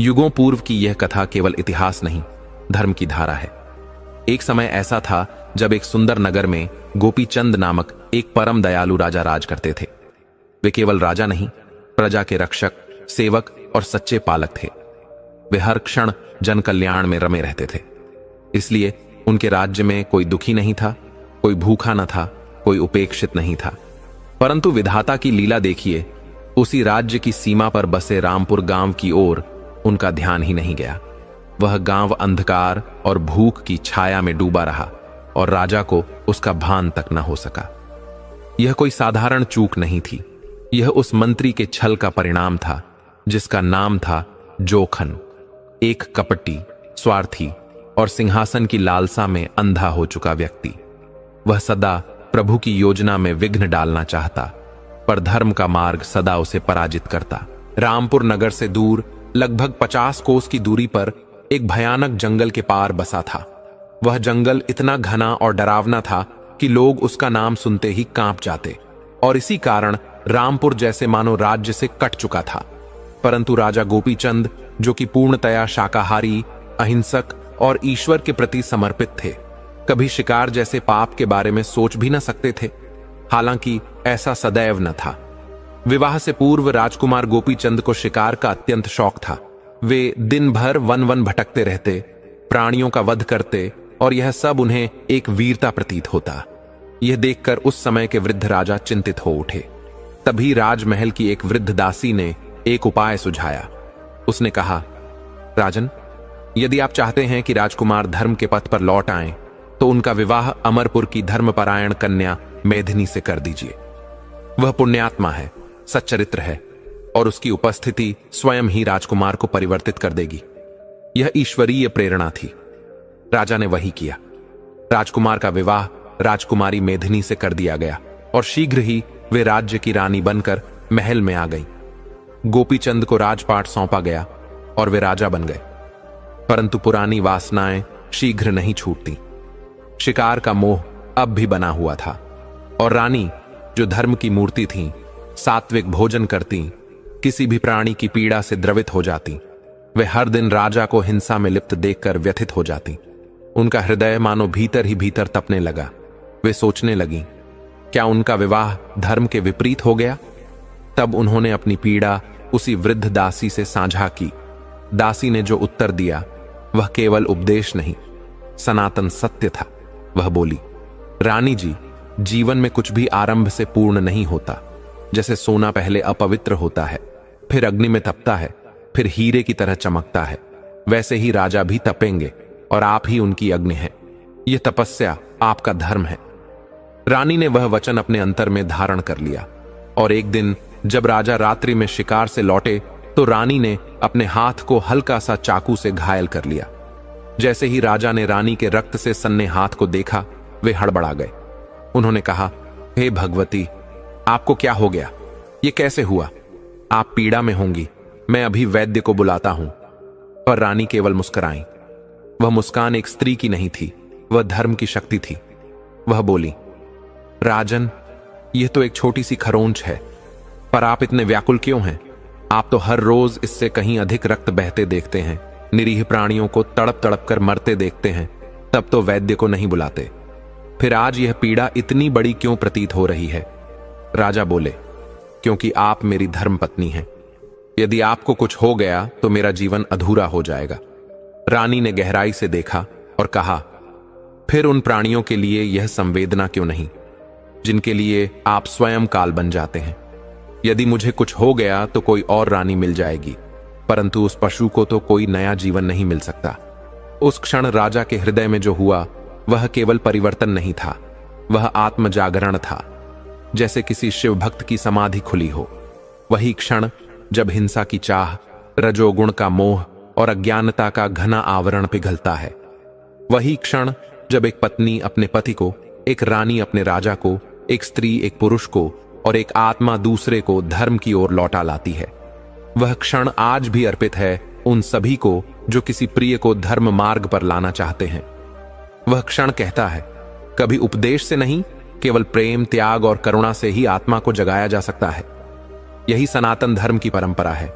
युगों पूर्व की यह कथा केवल इतिहास नहीं, धर्म की धारा है। एक समय ऐसा था जब एक सुंदर नगर में गोपीचंद नामक एक परम दयालु राजा राज करते थे। वे केवल राजा नहीं, प्रजा के रक्षक, सेवक और सच्चे पालक थे। वे हर क्षण जन कल्याण में रमे रहते थे। इसलिए उनके राज्य में कोई दुखी नहीं था, कोई भूखा न था, कोई उपेक्षित नहीं था। परंतु विधाता की लीला देखिए, उसी राज्य की सीमा पर बसे रामपुर गांव की ओर उनका ध्यान ही नहीं गया। वह गांव अंधकार और भूख की छाया में डूबा रहा और राजा को उसका भान तक न हो सका। यह कोई साधारण चूक नहीं थी, यह उस मंत्री के छल का परिणाम था जिसका नाम था जोखन, एक कपटी, स्वार्थी और सिंहासन की लालसा में अंधा हो चुका व्यक्ति। वह सदा प्रभु की योजना में विघ्न डालना चाहता, पर धर्म का मार्ग सदा उसे पराजित करता। रामपुर नगर से दूर लगभग 50 कोस की दूरी पर एक भयानक जंगल के पार बसा था। वह जंगल इतना घना और डरावना था कि लोग उसका नाम सुनते ही कांप जाते, और इसी कारण रामपुर जैसे मानो राज्य से कट चुका था। परंतु राजा गोपीचंद, जो कि पूर्णतया शाकाहारी, अहिंसक और ईश्वर के प्रति समर्पित थे, कभी शिकार जैसे पाप के बारे में सोच भी न सकते थे। हालांकि ऐसा सदैव न था। विवाह से पूर्व राजकुमार गोपीचंद को शिकार का अत्यंत शौक था। वे दिन भर वन वन भटकते रहते, प्राणियों का वध करते, और यह सब उन्हें एक वीरता प्रतीत होता। यह देखकर उस समय के वृद्ध राजा चिंतित हो उठे। तभी राजमहल की एक वृद्ध दासी ने एक उपाय सुझाया। उसने कहा, राजन, यदि आप चाहते हैं कि राजकुमार धर्म के पथ पर लौट आएं, तो उनका विवाह अमरपुर की धर्मपरायण कन्या मेधिनी से कर दीजिए। वह पुण्यात्मा है, सच्चरित्र है, और उसकी उपस्थिति स्वयं ही राजकुमार को परिवर्तित कर देगी। यह ईश्वरीय प्रेरणा थी। राजा ने वही किया। राजकुमार का विवाह राजकुमारी मेधिनी से कर दिया गया, और शीघ्र ही वे राज्य की रानी बनकर महल में आ गई। गोपीचंद को राजपाट सौंपा गया और वे राजा बन गए। परंतु पुरानी वासनाएं शीघ्र नहीं छूटती। शिकार का मोह अब भी बना हुआ था, और रानी, जो धर्म की मूर्ति थी, सात्विक भोजन करती, किसी भी प्राणी की पीड़ा से द्रवित हो जाती। वे हर दिन राजा को हिंसा में लिप्त देखकर व्यथित हो जाती। उनका हृदय मानो भीतर ही भीतर तपने लगा। वे सोचने लगी, क्या उनका विवाह धर्म के विपरीत हो गया? तब उन्होंने अपनी पीड़ा उसी वृद्ध दासी से साझा की। दासी ने जो उत्तर दिया वह केवल उपदेश नहीं, सनातन सत्य था। वह बोली, रानी जी, जीवन में कुछ भी आरंभ से पूर्ण नहीं होता। जैसे सोना पहले अपवित्र होता है, फिर अग्नि में तपता है, फिर हीरे की तरह चमकता है, वैसे ही राजा भी तपेंगे, और आप ही उनकी अग्नि है। यह तपस्या आपका धर्म है। रानी ने वह वचन अपने अंतर में धारण कर लिया, और एक दिन जब राजा रात्रि में शिकार से लौटे तो रानी ने अपने हाथ को हल्का सा चाकू से घायल कर लिया। जैसे ही राजा ने रानी के रक्त से सन्ने हाथ को देखा, वे हड़बड़ा गए। उन्होंने कहा, हे भगवती, आपको क्या हो गया? ये कैसे हुआ? आप पीड़ा में होंगी, मैं अभी वैद्य को बुलाता हूं। पर रानी केवल मुस्कुराई। वह मुस्कान एक स्त्री की नहीं थी, वह धर्म की शक्ति थी। वह बोली, राजन, यह तो एक छोटी सी खरोंच है, पर आप इतने व्याकुल क्यों हैं? आप तो हर रोज इससे कहीं अधिक रक्त बहते देखते हैं, निरीह प्राणियों को तड़प तड़प कर मरते देखते हैं, तब तो वैद्य को नहीं बुलाते। फिर आज यह पीड़ा इतनी बड़ी क्यों प्रतीत हो रही है? राजा बोले, क्योंकि आप मेरी धर्मपत्नी हैं। यदि आपको कुछ हो गया तो मेरा जीवन अधूरा हो जाएगा। रानी ने गहराई से देखा और कहा, फिर उन प्राणियों के लिए यह संवेदना क्यों नहीं, जिनके लिए आप स्वयं काल बन जाते हैं? यदि मुझे कुछ हो गया तो कोई और रानी मिल जाएगी, परंतु उस पशु को तो कोई नया जीवन नहीं मिल सकता। उस क्षण राजा के हृदय में जो हुआ वह केवल परिवर्तन नहीं था, वह आत्म जागरण था, जैसे किसी शिव भक्त की समाधि खुली हो। वही क्षण जब हिंसा की चाह, रजोगुण का मोह और अज्ञानता का घना आवरण पिघलता है। वही क्षण जब एक पत्नी अपने पति को, एक रानी अपने राजा को, एक स्त्री एक पुरुष को और एक आत्मा दूसरे को धर्म की ओर लौटा लाती है। वह क्षण आज भी अर्पित है उन सभी को जो किसी प्रिय को धर्म मार्ग पर लाना चाहते हैं। वह क्षण कहता है, कभी उपदेश से नहीं, केवल प्रेम, त्याग और करुणा से ही आत्मा को जगाया जा सकता है। यही सनातन धर्म की परंपरा है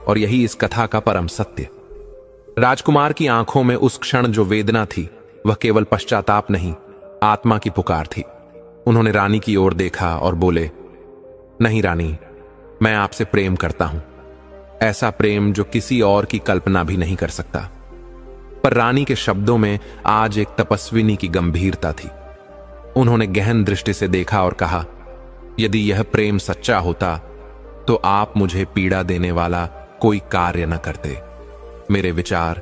और यही इस कथा का परम सत्य। राजकुमार की आंखों में उस क्षण जो वेदना थी वह केवल पश्चाताप नहीं, आत्मा की पुकार थी। उन्होंने रानी की ओर देखा और बोले, नहीं रानी, मैं आपसे प्रेम करता हूं, ऐसा प्रेम जो किसी और की कल्पना भी नहीं कर सकता। पर रानी के शब्दों में आज एक तपस्विनी की गंभीरता थी। उन्होंने गहन दृष्टि से देखा और कहा, यदि यह प्रेम सच्चा होता तो आप मुझे पीड़ा देने वाला कोई कार्य न करते। मेरे विचार,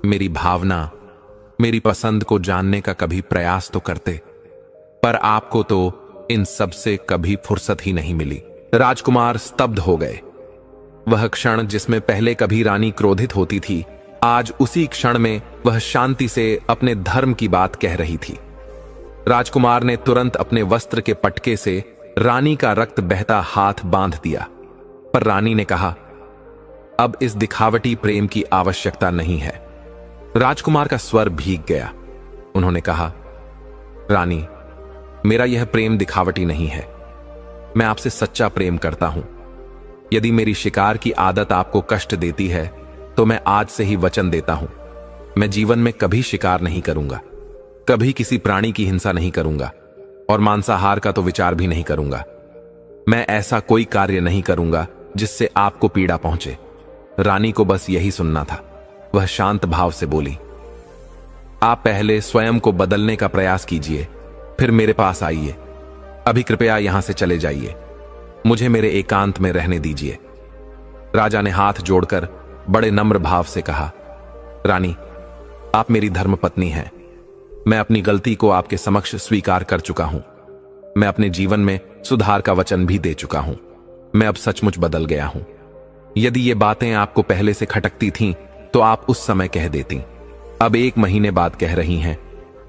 मेरी भावना, मेरी पसंद को जानने का कभी प्रयास तो करते, पर आपको तो इन सब से कभी फुर्सत ही नहीं मिली। राजकुमार स्तब्ध हो गए। वह क्षण जिसमें पहले कभी रानी क्रोधित होती थी, आज उसी क्षण में वह शांति से अपने धर्म की बात कह रही थी। राजकुमार ने तुरंत अपने वस्त्र के पटके से रानी का रक्त बहता हाथ बांध दिया, पर रानी ने कहा, अब इस दिखावटी प्रेम की आवश्यकता नहीं है। राजकुमार का स्वर भीग गया। उन्होंने कहा, रानी, मेरा यह प्रेम दिखावटी नहीं है, मैं आपसे सच्चा प्रेम करता हूं। यदि मेरी शिकार की आदत आपको कष्ट देती है तो मैं आज से ही वचन देता हूं, मैं जीवन में कभी शिकार नहीं करूंगा, कभी किसी प्राणी की हिंसा नहीं करूंगा और मांसाहार का तो विचार भी नहीं करूंगा। मैं ऐसा कोई कार्य नहीं करूंगा जिससे आपको पीड़ा पहुंचे। रानी को बस यही सुनना था। वह शांत भाव से बोली, आप पहले स्वयं को बदलने का प्रयास कीजिए, फिर मेरे पास आइए। अभी कृपया यहां से चले जाइए, मुझे मेरे एकांत में रहने दीजिए। राजा ने हाथ जोड़कर बड़े नम्र भाव से कहा, रानी, आप मेरी धर्मपत्नी हैं। मैं अपनी गलती को आपके समक्ष स्वीकार कर चुका हूं। मैं अपने जीवन में सुधार का वचन भी दे चुका हूं। मैं अब सचमुच बदल गया हूं। यदि ये बातें आपको पहले से खटकती थीं तो आप उस समय कह देती। अब 1 महीने बाद कह रही हैं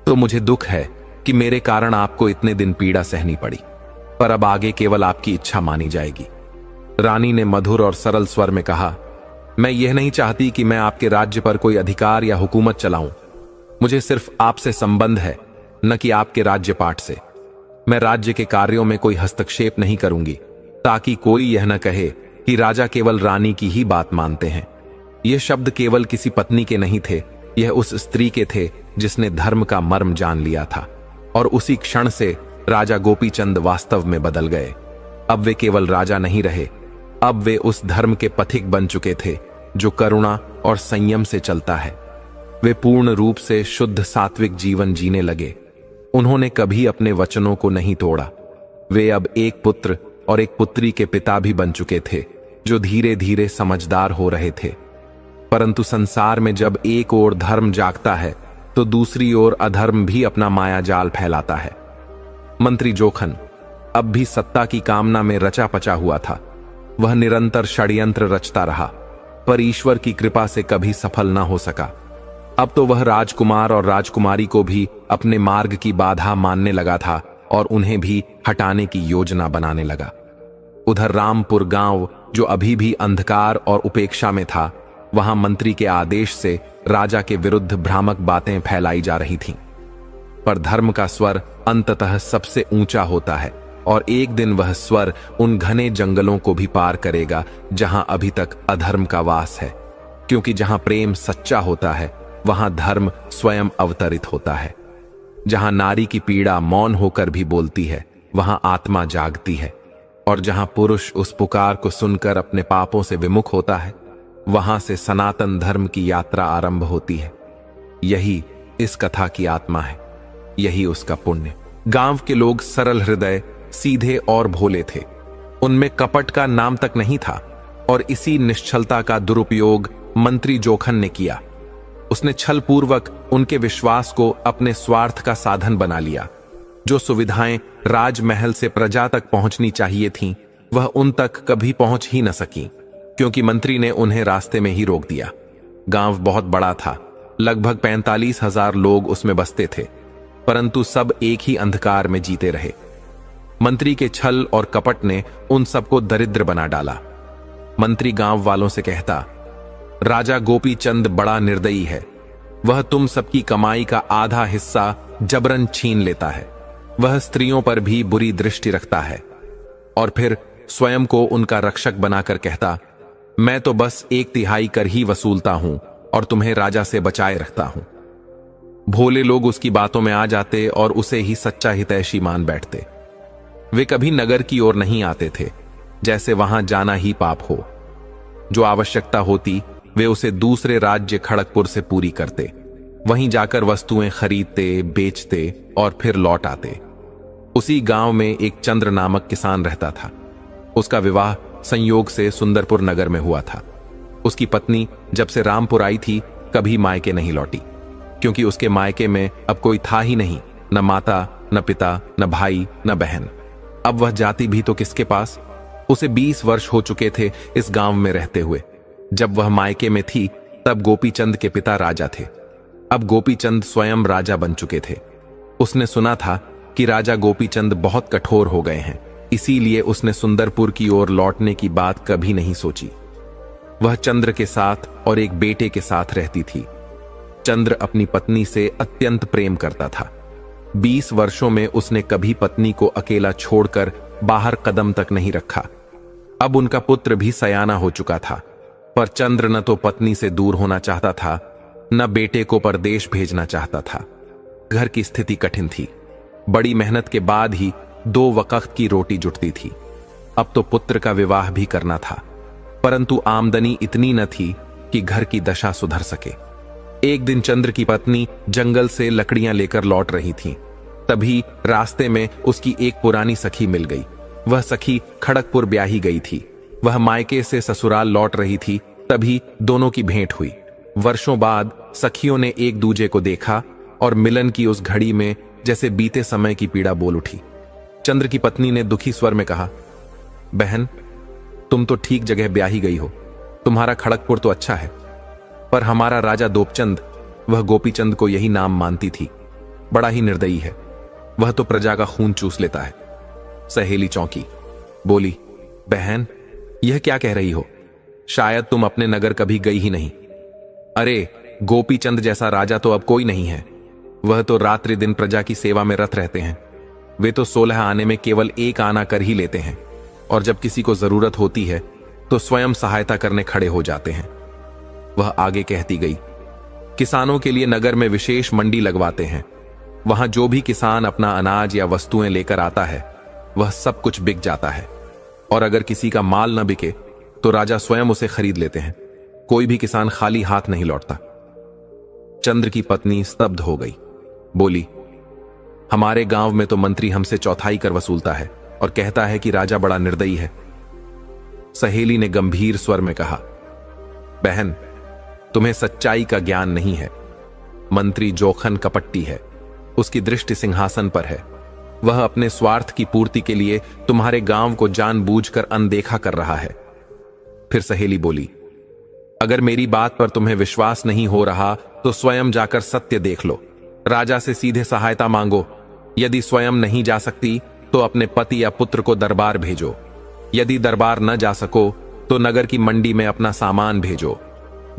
तो मुझे दुख है कि मेरे कारण आपको इतने दिन पीड़ा सहनी पड़ी, पर अब आगे केवल आपकी इच्छा मानी जाएगी। रानी ने मधुर और सरल स्वर में कहा, मैं यह नहीं चाहती कि मैं आपके राज्य पर कोई अधिकार या हुकूमत चलाऊं। मुझे सिर्फ आपसे संबंध है, न कि आपके राज्यपाट से। मैं राज्य के कार्यों में कोई हस्तक्षेप नहीं करूंगी, ताकि कोई यह न कहे कि राजा केवल रानी की ही बात मानते हैं। ये शब्द केवल किसी पत्नी के नहीं थे, यह उस स्त्री के थे जिसने धर्म का मर्म जान लिया था। और उसी क्षण से राजा गोपीचंद वास्तव में बदल गए। अब वे केवल राजा नहीं रहे, अब वे उस धर्म के पथिक बन चुके थे जो करुणा और संयम से चलता है। वे पूर्ण रूप से शुद्ध सात्विक जीवन जीने लगे। उन्होंने कभी अपने वचनों को नहीं तोड़ा। वे अब एक पुत्र और एक पुत्री के पिता भी बन चुके थे, जो धीरे धीरे समझदार हो रहे थे। परंतु संसार में जब एक ओर धर्म जागता है तो दूसरी ओर अधर्म भी अपना माया जाल फैलाता है। मंत्री जोखन अब भी सत्ता की कामना में रचा पचा हुआ था। वह निरंतर षड्यंत्र रचता रहा, पर ईश्वर की कृपा से कभी सफल न हो सका। अब तो वह राजकुमार और राजकुमारी को भी अपने मार्ग की बाधा मानने लगा था और उन्हें भी हटाने की योजना बनाने लगा। उधर रामपुर गांव, जो अभी भी अंधकार और उपेक्षा में था, वहां मंत्री के आदेश से राजा के विरुद्ध भ्रामक बातें फैलाई जा रही थीं। पर धर्म का स्वर अंततः सबसे ऊंचा होता है और एक दिन वह स्वर उन घने जंगलों को भी पार करेगा जहां अभी तक अधर्म का वास है। क्योंकि जहां प्रेम सच्चा होता है वहां धर्म स्वयं अवतरित होता है। जहां नारी की पीड़ा मौन होकर भी बोलती है वहां आत्मा जागती है। और जहां पुरुष उस पुकार को सुनकर अपने पापों से विमुख होता है वहां से सनातन धर्म की यात्रा आरंभ होती है। यही इस कथा की आत्मा है, यही उसका पुण्य। गांव के लोग सरल हृदय, सीधे और भोले थे। उनमें कपट का नाम तक नहीं था और इसी निश्चलता का दुरुपयोग मंत्री जोखन ने किया। उसने छलपूर्वक उनके विश्वास को अपने स्वार्थ का साधन बना लिया। जो सुविधाएं राजमहल से प्रजा तक पहुंचनी चाहिए थीं, वह उन तक कभी पहुंच ही न सकी, क्योंकि मंत्री ने उन्हें रास्ते में ही रोक दिया। गांव बहुत बड़ा था, लगभग 45,000 लोग उसमें बसते थे, परंतु सब एक ही अंधकार में जीते रहे। मंत्री के छल और कपट ने उन सबको दरिद्र बना डाला। मंत्री गांव वालों से कहता, राजा गोपीचंद बड़ा निर्दयी है। वह तुम सबकी कमाई का आधा हिस्सा जबरन छीन लेता है। वह स्त्रियों पर भी बुरी दृष्टि रखता है और फिर स्वयं को उनका रक्षक बनाकर कहता, मैं तो बस 1/3 कर ही वसूलता हूं और तुम्हें राजा से बचाए रखता हूं। भोले लोग उसकी बातों में आ जाते और उसे ही सच्चा हितैषी मान बैठते। वे कभी नगर की ओर नहीं आते थे, जैसे वहां जाना ही पाप हो। जो आवश्यकता होती वे उसे दूसरे राज्य खड़गपुर से पूरी करते, वहीं जाकर वस्तुएं खरीदते, बेचते और फिर लौट आते। उसी गांव में एक चंद्र नामक किसान रहता था। उसका विवाह संयोग से सुंदरपुर नगर में हुआ था। उसकी पत्नी जब से रामपुर आई थी कभी मायके नहीं लौटी, क्योंकि उसके मायके में अब कोई था ही नहीं, न माता, न पिता, न भाई, न बहन। अब वह जाती भी तो किसके पास? उसे 20 वर्ष हो चुके थे इस गांव में रहते हुए। जब वह मायके में थी तब गोपीचंद के पिता राजा थे। अब गोपीचंद स्वयं राजा बन चुके थे। उसने सुना था कि राजा गोपीचंद बहुत कठोर हो गए हैं, इसीलिए उसने सुंदरपुर की ओर लौटने की बात कभी नहीं सोची। वह चंद्र के साथ और एक बेटे के साथ रहती थी। चंद्र अपनी पत्नी से अत्यंत प्रेम करता था। 20 वर्षों में उसने कभी पत्नी को अकेला छोड़कर बाहर कदम तक नहीं रखा। अब उनका पुत्र भी सयाना हो चुका था, पर चंद्र न तो पत्नी से दूर होना चाहता था, न बेटे को परदेश भेजना चाहता था। घर की स्थिति कठिन थी। बड़ी मेहनत के बाद ही 2 वक्त की रोटी जुटती थी। अब तो पुत्र का विवाह भी करना था, परंतु आमदनी इतनी न थी कि घर की दशा सुधर सके। एक दिन चंद्र की पत्नी जंगल से लकड़ियां लेकर लौट रही थी। तभी रास्ते में उसकी एक पुरानी सखी मिल गई। वह सखी खड़गपुर ब्याही गई थी। वह मायके से ससुराल लौट रही थी, तभी दोनों की भेंट हुई। वर्षों बाद सखियों ने एक दूजे को देखा और मिलन की उस घड़ी में जैसे बीते समय की पीड़ा बोल उठी। चंद्र की पत्नी ने दुखी स्वर में कहा, बहन, तुम तो ठीक जगह ब्याही गई हो। तुम्हारा खड़गपुर तो अच्छा है, पर हमारा राजा दोपचंद, वह गोपीचंद को यही नाम मानती थी, बड़ा ही निर्दयी है। वह तो प्रजा का खून चूस लेता है। सहेली चौंकी, बोली, बहन, यह क्या कह रही हो? शायद तुम अपने नगर कभी गई ही नहीं। अरे, गोपीचंद जैसा राजा तो अब कोई नहीं है। वह तो रात्रि दिन प्रजा की सेवा में रत रहते हैं। वे तो 16 आने में केवल 1 आना कर ही लेते हैं, और जब किसी को जरूरत होती है तो स्वयं सहायता करने खड़े हो जाते हैं। वह आगे कहती गई, किसानों के लिए नगर में विशेष मंडी लगवाते हैं। वहां जो भी किसान अपना अनाज या वस्तुएं लेकर आता है वह सब कुछ बिक जाता है, और अगर किसी का माल न बिके तो राजा स्वयं उसे खरीद लेते हैं। कोई भी किसान खाली हाथ नहीं लौटता। चंद्र की पत्नी स्तब्ध हो गई, बोली, हमारे गांव में तो मंत्री हमसे चौथाई कर वसूलता है और कहता है कि राजा बड़ा निर्दयी है। सहेली ने गंभीर स्वर में कहा, बहन, तुम्हें सच्चाई का ज्ञान नहीं है। मंत्री जोखन कपट्टी है। उसकी दृष्टि सिंहासन पर है। वह अपने स्वार्थ की पूर्ति के लिए तुम्हारे गांव को जानबूझकर अनदेखा कर रहा है। फिर सहेली बोली, अगर मेरी बात पर तुम्हें विश्वास नहीं हो रहा तो स्वयं जाकर सत्य देख लो। राजा से सीधे सहायता मांगो। यदि स्वयं नहीं जा सकती तो अपने पति या पुत्र को दरबार भेजो। यदि दरबार न जा सको तो नगर की मंडी में अपना सामान भेजो।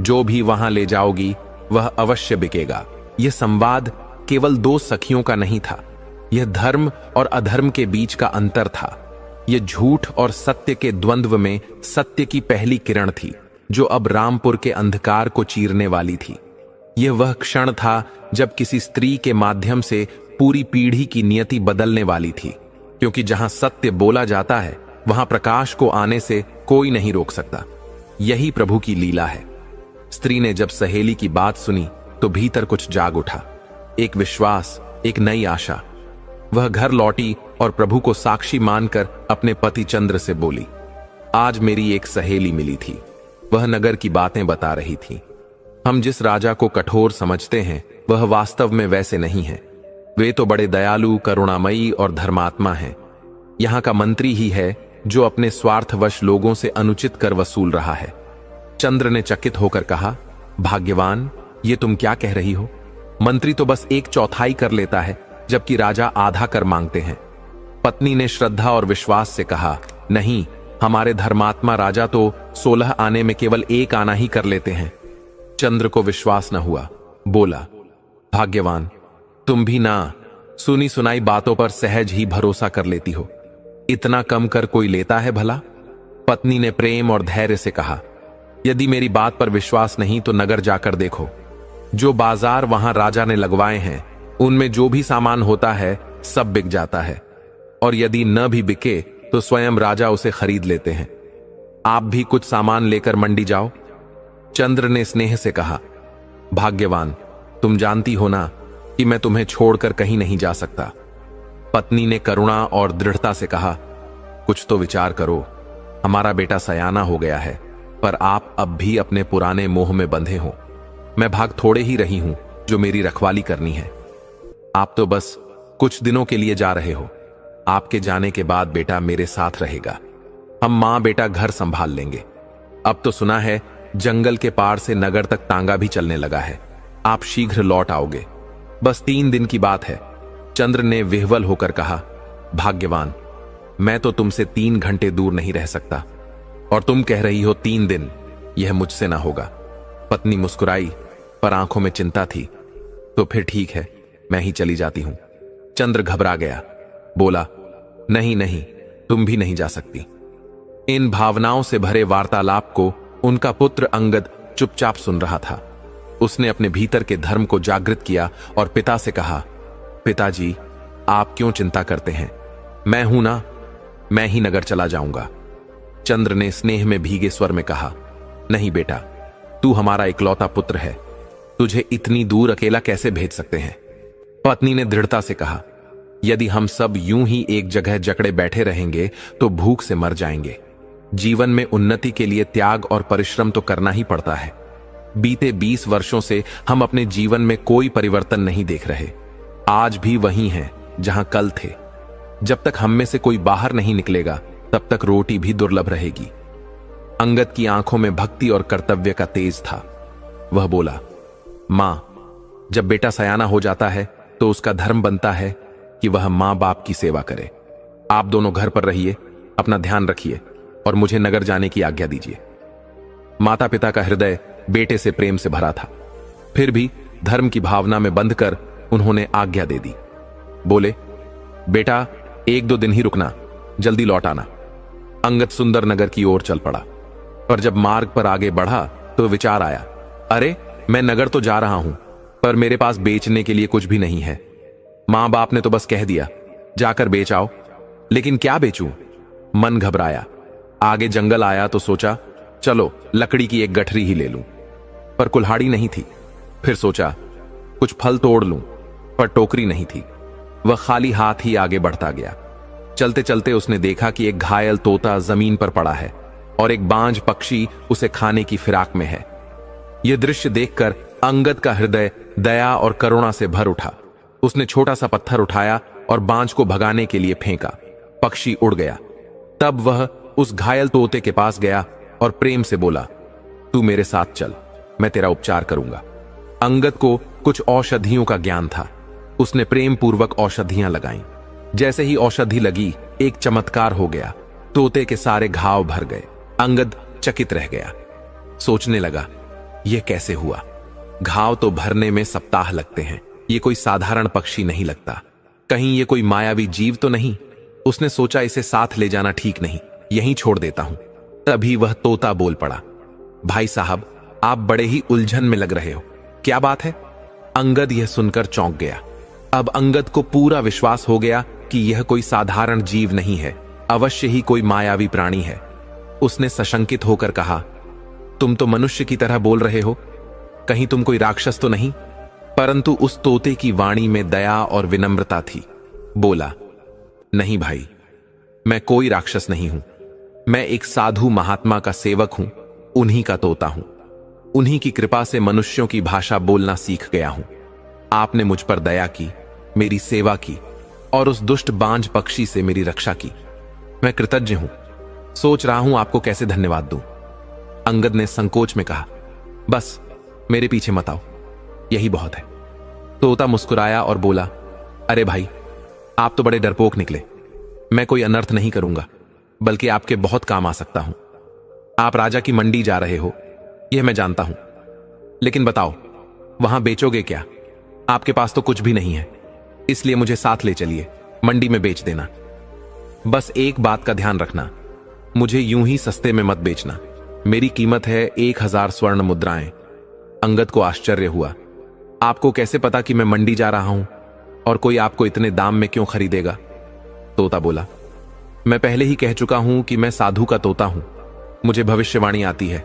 जो भी वहां ले जाओगी वह अवश्य बिकेगा। यह संवाद केवल 2 सखियों का नहीं था। यह धर्म और अधर्म के बीच का अंतर था। यह झूठ और सत्य के द्वंद्व में सत्य की पहली किरण थी, जो अब रामपुर के अंधकार को चीरने वाली थी। यह वह क्षण था जब किसी स्त्री के माध्यम से पूरी पीढ़ी की नियति बदलने वाली थी, क्योंकि जहां सत्य बोला जाता है वहां प्रकाश को आने से कोई नहीं रोक सकता। यही प्रभु की लीला है। स्त्री ने जब सहेली की बात सुनी तो भीतर कुछ जाग उठा, एक विश्वास, एक नई आशा। वह घर लौटी और प्रभु को साक्षी मानकर अपने पति चंद्र से बोली, आज मेरी एक सहेली मिली थी। वह नगर की बातें बता रही थी। हम जिस राजा को कठोर समझते हैं वह वास्तव में वैसे नहीं है। वे तो बड़े दयालु, करुणामयी और धर्मात्मा हैं। यहां का मंत्री ही है जो अपने स्वार्थवश लोगों से अनुचित कर वसूल रहा है। चंद्र ने चकित होकर कहा, भाग्यवान, ये तुम क्या कह रही हो? मंत्री तो बस 1/4 कर लेता है, जबकि राजा आधा कर मांगते हैं। पत्नी ने श्रद्धा और विश्वास से कहा, नहीं, हमारे धर्मात्मा राजा तो 16 आने में केवल 1 आना ही कर लेते हैं। चंद्र को विश्वास न हुआ, बोला, भाग्यवान, तुम भी ना सुनी सुनाई बातों पर सहज ही भरोसा कर लेती हो। इतना कम कर कोई लेता है भला? पत्नी ने प्रेम और धैर्य से कहा, यदि मेरी बात पर विश्वास नहीं तो नगर जाकर देखो। जो बाजार वहां राजा ने लगवाए हैं उनमें जो भी सामान होता है सब बिक जाता है, और यदि न भी बिके तो स्वयं राजा उसे खरीद लेते हैं। आप भी कुछ सामान लेकर मंडी जाओ। चंद्र ने स्नेह से कहा, भाग्यवान, तुम जानती हो ना कि मैं तुम्हें छोड़कर कहीं नहीं जा सकता। पत्नी ने करुणा और दृढ़ता से कहा, कुछ तो विचार करो। हमारा बेटा सयाना हो गया है, पर आप अब भी अपने पुराने मोह में बंधे हो। मैं भाग थोड़े ही रही हूं जो मेरी रखवाली करनी है। आप तो बस कुछ दिनों के लिए जा रहे हो। आपके जाने के बाद बेटा मेरे साथ रहेगा। हम मां बेटा घर संभाल लेंगे। अब तो सुना है जंगल के पार से नगर तक तांगा भी चलने लगा है। आप शीघ्र लौट आओगे। बस 3 दिन की बात है। चंद्र ने विह्वल होकर कहा, भाग्यवान, मैं तो तुमसे 3 घंटे दूर नहीं रह सकता, और तुम कह रही हो 3 दिन। यह मुझसे ना होगा। पत्नी मुस्कुराई, पर आंखों में चिंता थी। तो फिर ठीक है, मैं ही चली जाती हूं। चंद्र घबरा गया, बोला, नहीं नहीं, तुम भी नहीं जा सकती। इन भावनाओं से भरे वार्तालाप को उनका पुत्र अंगद चुपचाप सुन रहा था। उसने अपने भीतर के धर्म को जागृत किया और पिता से कहा, पिताजी, आप क्यों चिंता करते हैं? मैं हूं ना, मैं ही नगर चला जाऊंगा। चंद्र ने स्नेह में भीगे स्वर में कहा, नहीं बेटा, तू हमारा इकलौता पुत्र है। तुझे इतनी दूर अकेला कैसे भेज सकते हैं? पत्नी ने दृढ़ता से कहा, यदि हम सब यूं ही एक जगह जकड़े बैठे रहेंगे तो भूख से मर जाएंगे। जीवन में उन्नति के लिए त्याग और परिश्रम तो करना ही पड़ता है। बीते 20 वर्षों से हम अपने जीवन में कोई परिवर्तन नहीं देख रहे। आज भी वही हैं जहां कल थे। जब तक हम में से कोई बाहर नहीं निकलेगा तब तक रोटी भी दुर्लभ रहेगी। अंगद की आंखों में भक्ति और कर्तव्य का तेज था। वह बोला, मां, जब बेटा सयाना हो जाता है तो उसका धर्म बनता है कि वह मां बाप की सेवा करे। आप दोनों घर पर रहिए, अपना ध्यान रखिए और मुझे नगर जाने की आज्ञा दीजिए। माता पिता का हृदय बेटे से प्रेम से भरा था, फिर भी धर्म की भावना में बंधकर उन्होंने आज्ञा दे दी। बोले, बेटा 1-2 दिन ही रुकना, जल्दी लौट आना। अंगद सुंदर नगर की ओर चल पड़ा, पर जब मार्ग पर आगे बढ़ा तो विचार आया, अरे मैं नगर तो जा रहा हूं, पर मेरे पास बेचने के लिए कुछ भी नहीं है। मां बाप ने तो बस कह दिया, जाकर बेच आओ, लेकिन क्या बेचूं? मन घबराया। आगे जंगल आया तो सोचा, चलो लकड़ी की एक गठरी ही ले लूं, पर कुल्हाड़ी नहीं थी। फिर सोचा कुछ फल तोड़ लूं, पर टोकरी नहीं थी। वह खाली हाथ ही आगे बढ़ता गया। चलते चलते उसने देखा कि एक घायल तोता जमीन पर पड़ा है और एक बांझ पक्षी उसे खाने की फिराक में है। यह दृश्य देखकर अंगद का हृदय दया और करुणा से भर उठा। उसने छोटा सा पत्थर उठाया और बांझ को भगाने के लिए फेंका। पक्षी उड़ गया। तब वह उस घायल तोते के पास गया और प्रेम से बोला, तू मेरे साथ चल, मैं तेरा उपचार करूंगा। अंगद को कुछ औषधियों का ज्ञान था। उसने प्रेम पूर्वक औषधियां लगाईं। जैसे ही औषधि लगी, एक चमत्कार हो गया। तोते के सारे घाव भर गए। अंगद चकित रह गया। सोचने लगा, यह कैसे हुआ? घाव तो भरने में सप्ताह लगते हैं। ये कोई साधारण पक्षी नहीं लगता। कहीं ये कोई मायावी जीव तो नहीं? उसने सोचा, इसे साथ ले जाना ठीक नहीं, यहीं छोड़ देता हूं। तभी वह तोता बोल पड़ा, भाई साहब, आप बड़े ही उलझन में लग रहे हो, क्या बात है? अंगद यह सुनकर चौंक गया। अब अंगद को पूरा विश्वास हो गया कि यह कोई साधारण जीव नहीं है, अवश्य ही कोई मायावी प्राणी है। उसने सशंकित होकर कहा, तुम तो मनुष्य की तरह बोल रहे हो, कहीं तुम कोई राक्षस तो नहीं? परंतु उस तोते की वाणी में दया और विनम्रता थी। बोला, नहीं भाई, मैं कोई राक्षस नहीं हूं। मैं एक साधु महात्मा का सेवक हूं, उन्हीं का तोता हूं। उन्हीं की कृपा से मनुष्यों की भाषा बोलना सीख गया हूं। आपने मुझ पर दया की, मेरी सेवा की और उस दुष्ट बांझ पक्षी से मेरी रक्षा की। मैं कृतज्ञ हूं। सोच रहा हूं आपको कैसे धन्यवाद दूं। अंगद ने संकोच में कहा, बस मेरे पीछे मत आओ, यही बहुत है। तोता मुस्कुराया और बोला, अरे भाई, आप तो बड़े डरपोक निकले। मैं कोई अनर्थ नहीं करूंगा, बल्कि आपके बहुत काम आ सकता हूं। आप राजा की मंडी जा रहे हो, यह मैं जानता हूं, लेकिन बताओ, वहां बेचोगे क्या? आपके पास तो कुछ भी नहीं है, इसलिए मुझे साथ ले चलिए, मंडी में बेच देना। बस एक बात का ध्यान रखना, मुझे यूं ही सस्ते में मत बेचना। मेरी कीमत है 1000 स्वर्ण मुद्राएं। अंगद को आश्चर्य हुआ। आपको कैसे पता कि मैं मंडी जा रहा हूं और कोई आपको इतने दाम में क्यों खरीदेगा? तोता बोला, मैं पहले ही कह चुका हूं कि मैं साधु का तोता हूं। मुझे भविष्यवाणी आती है।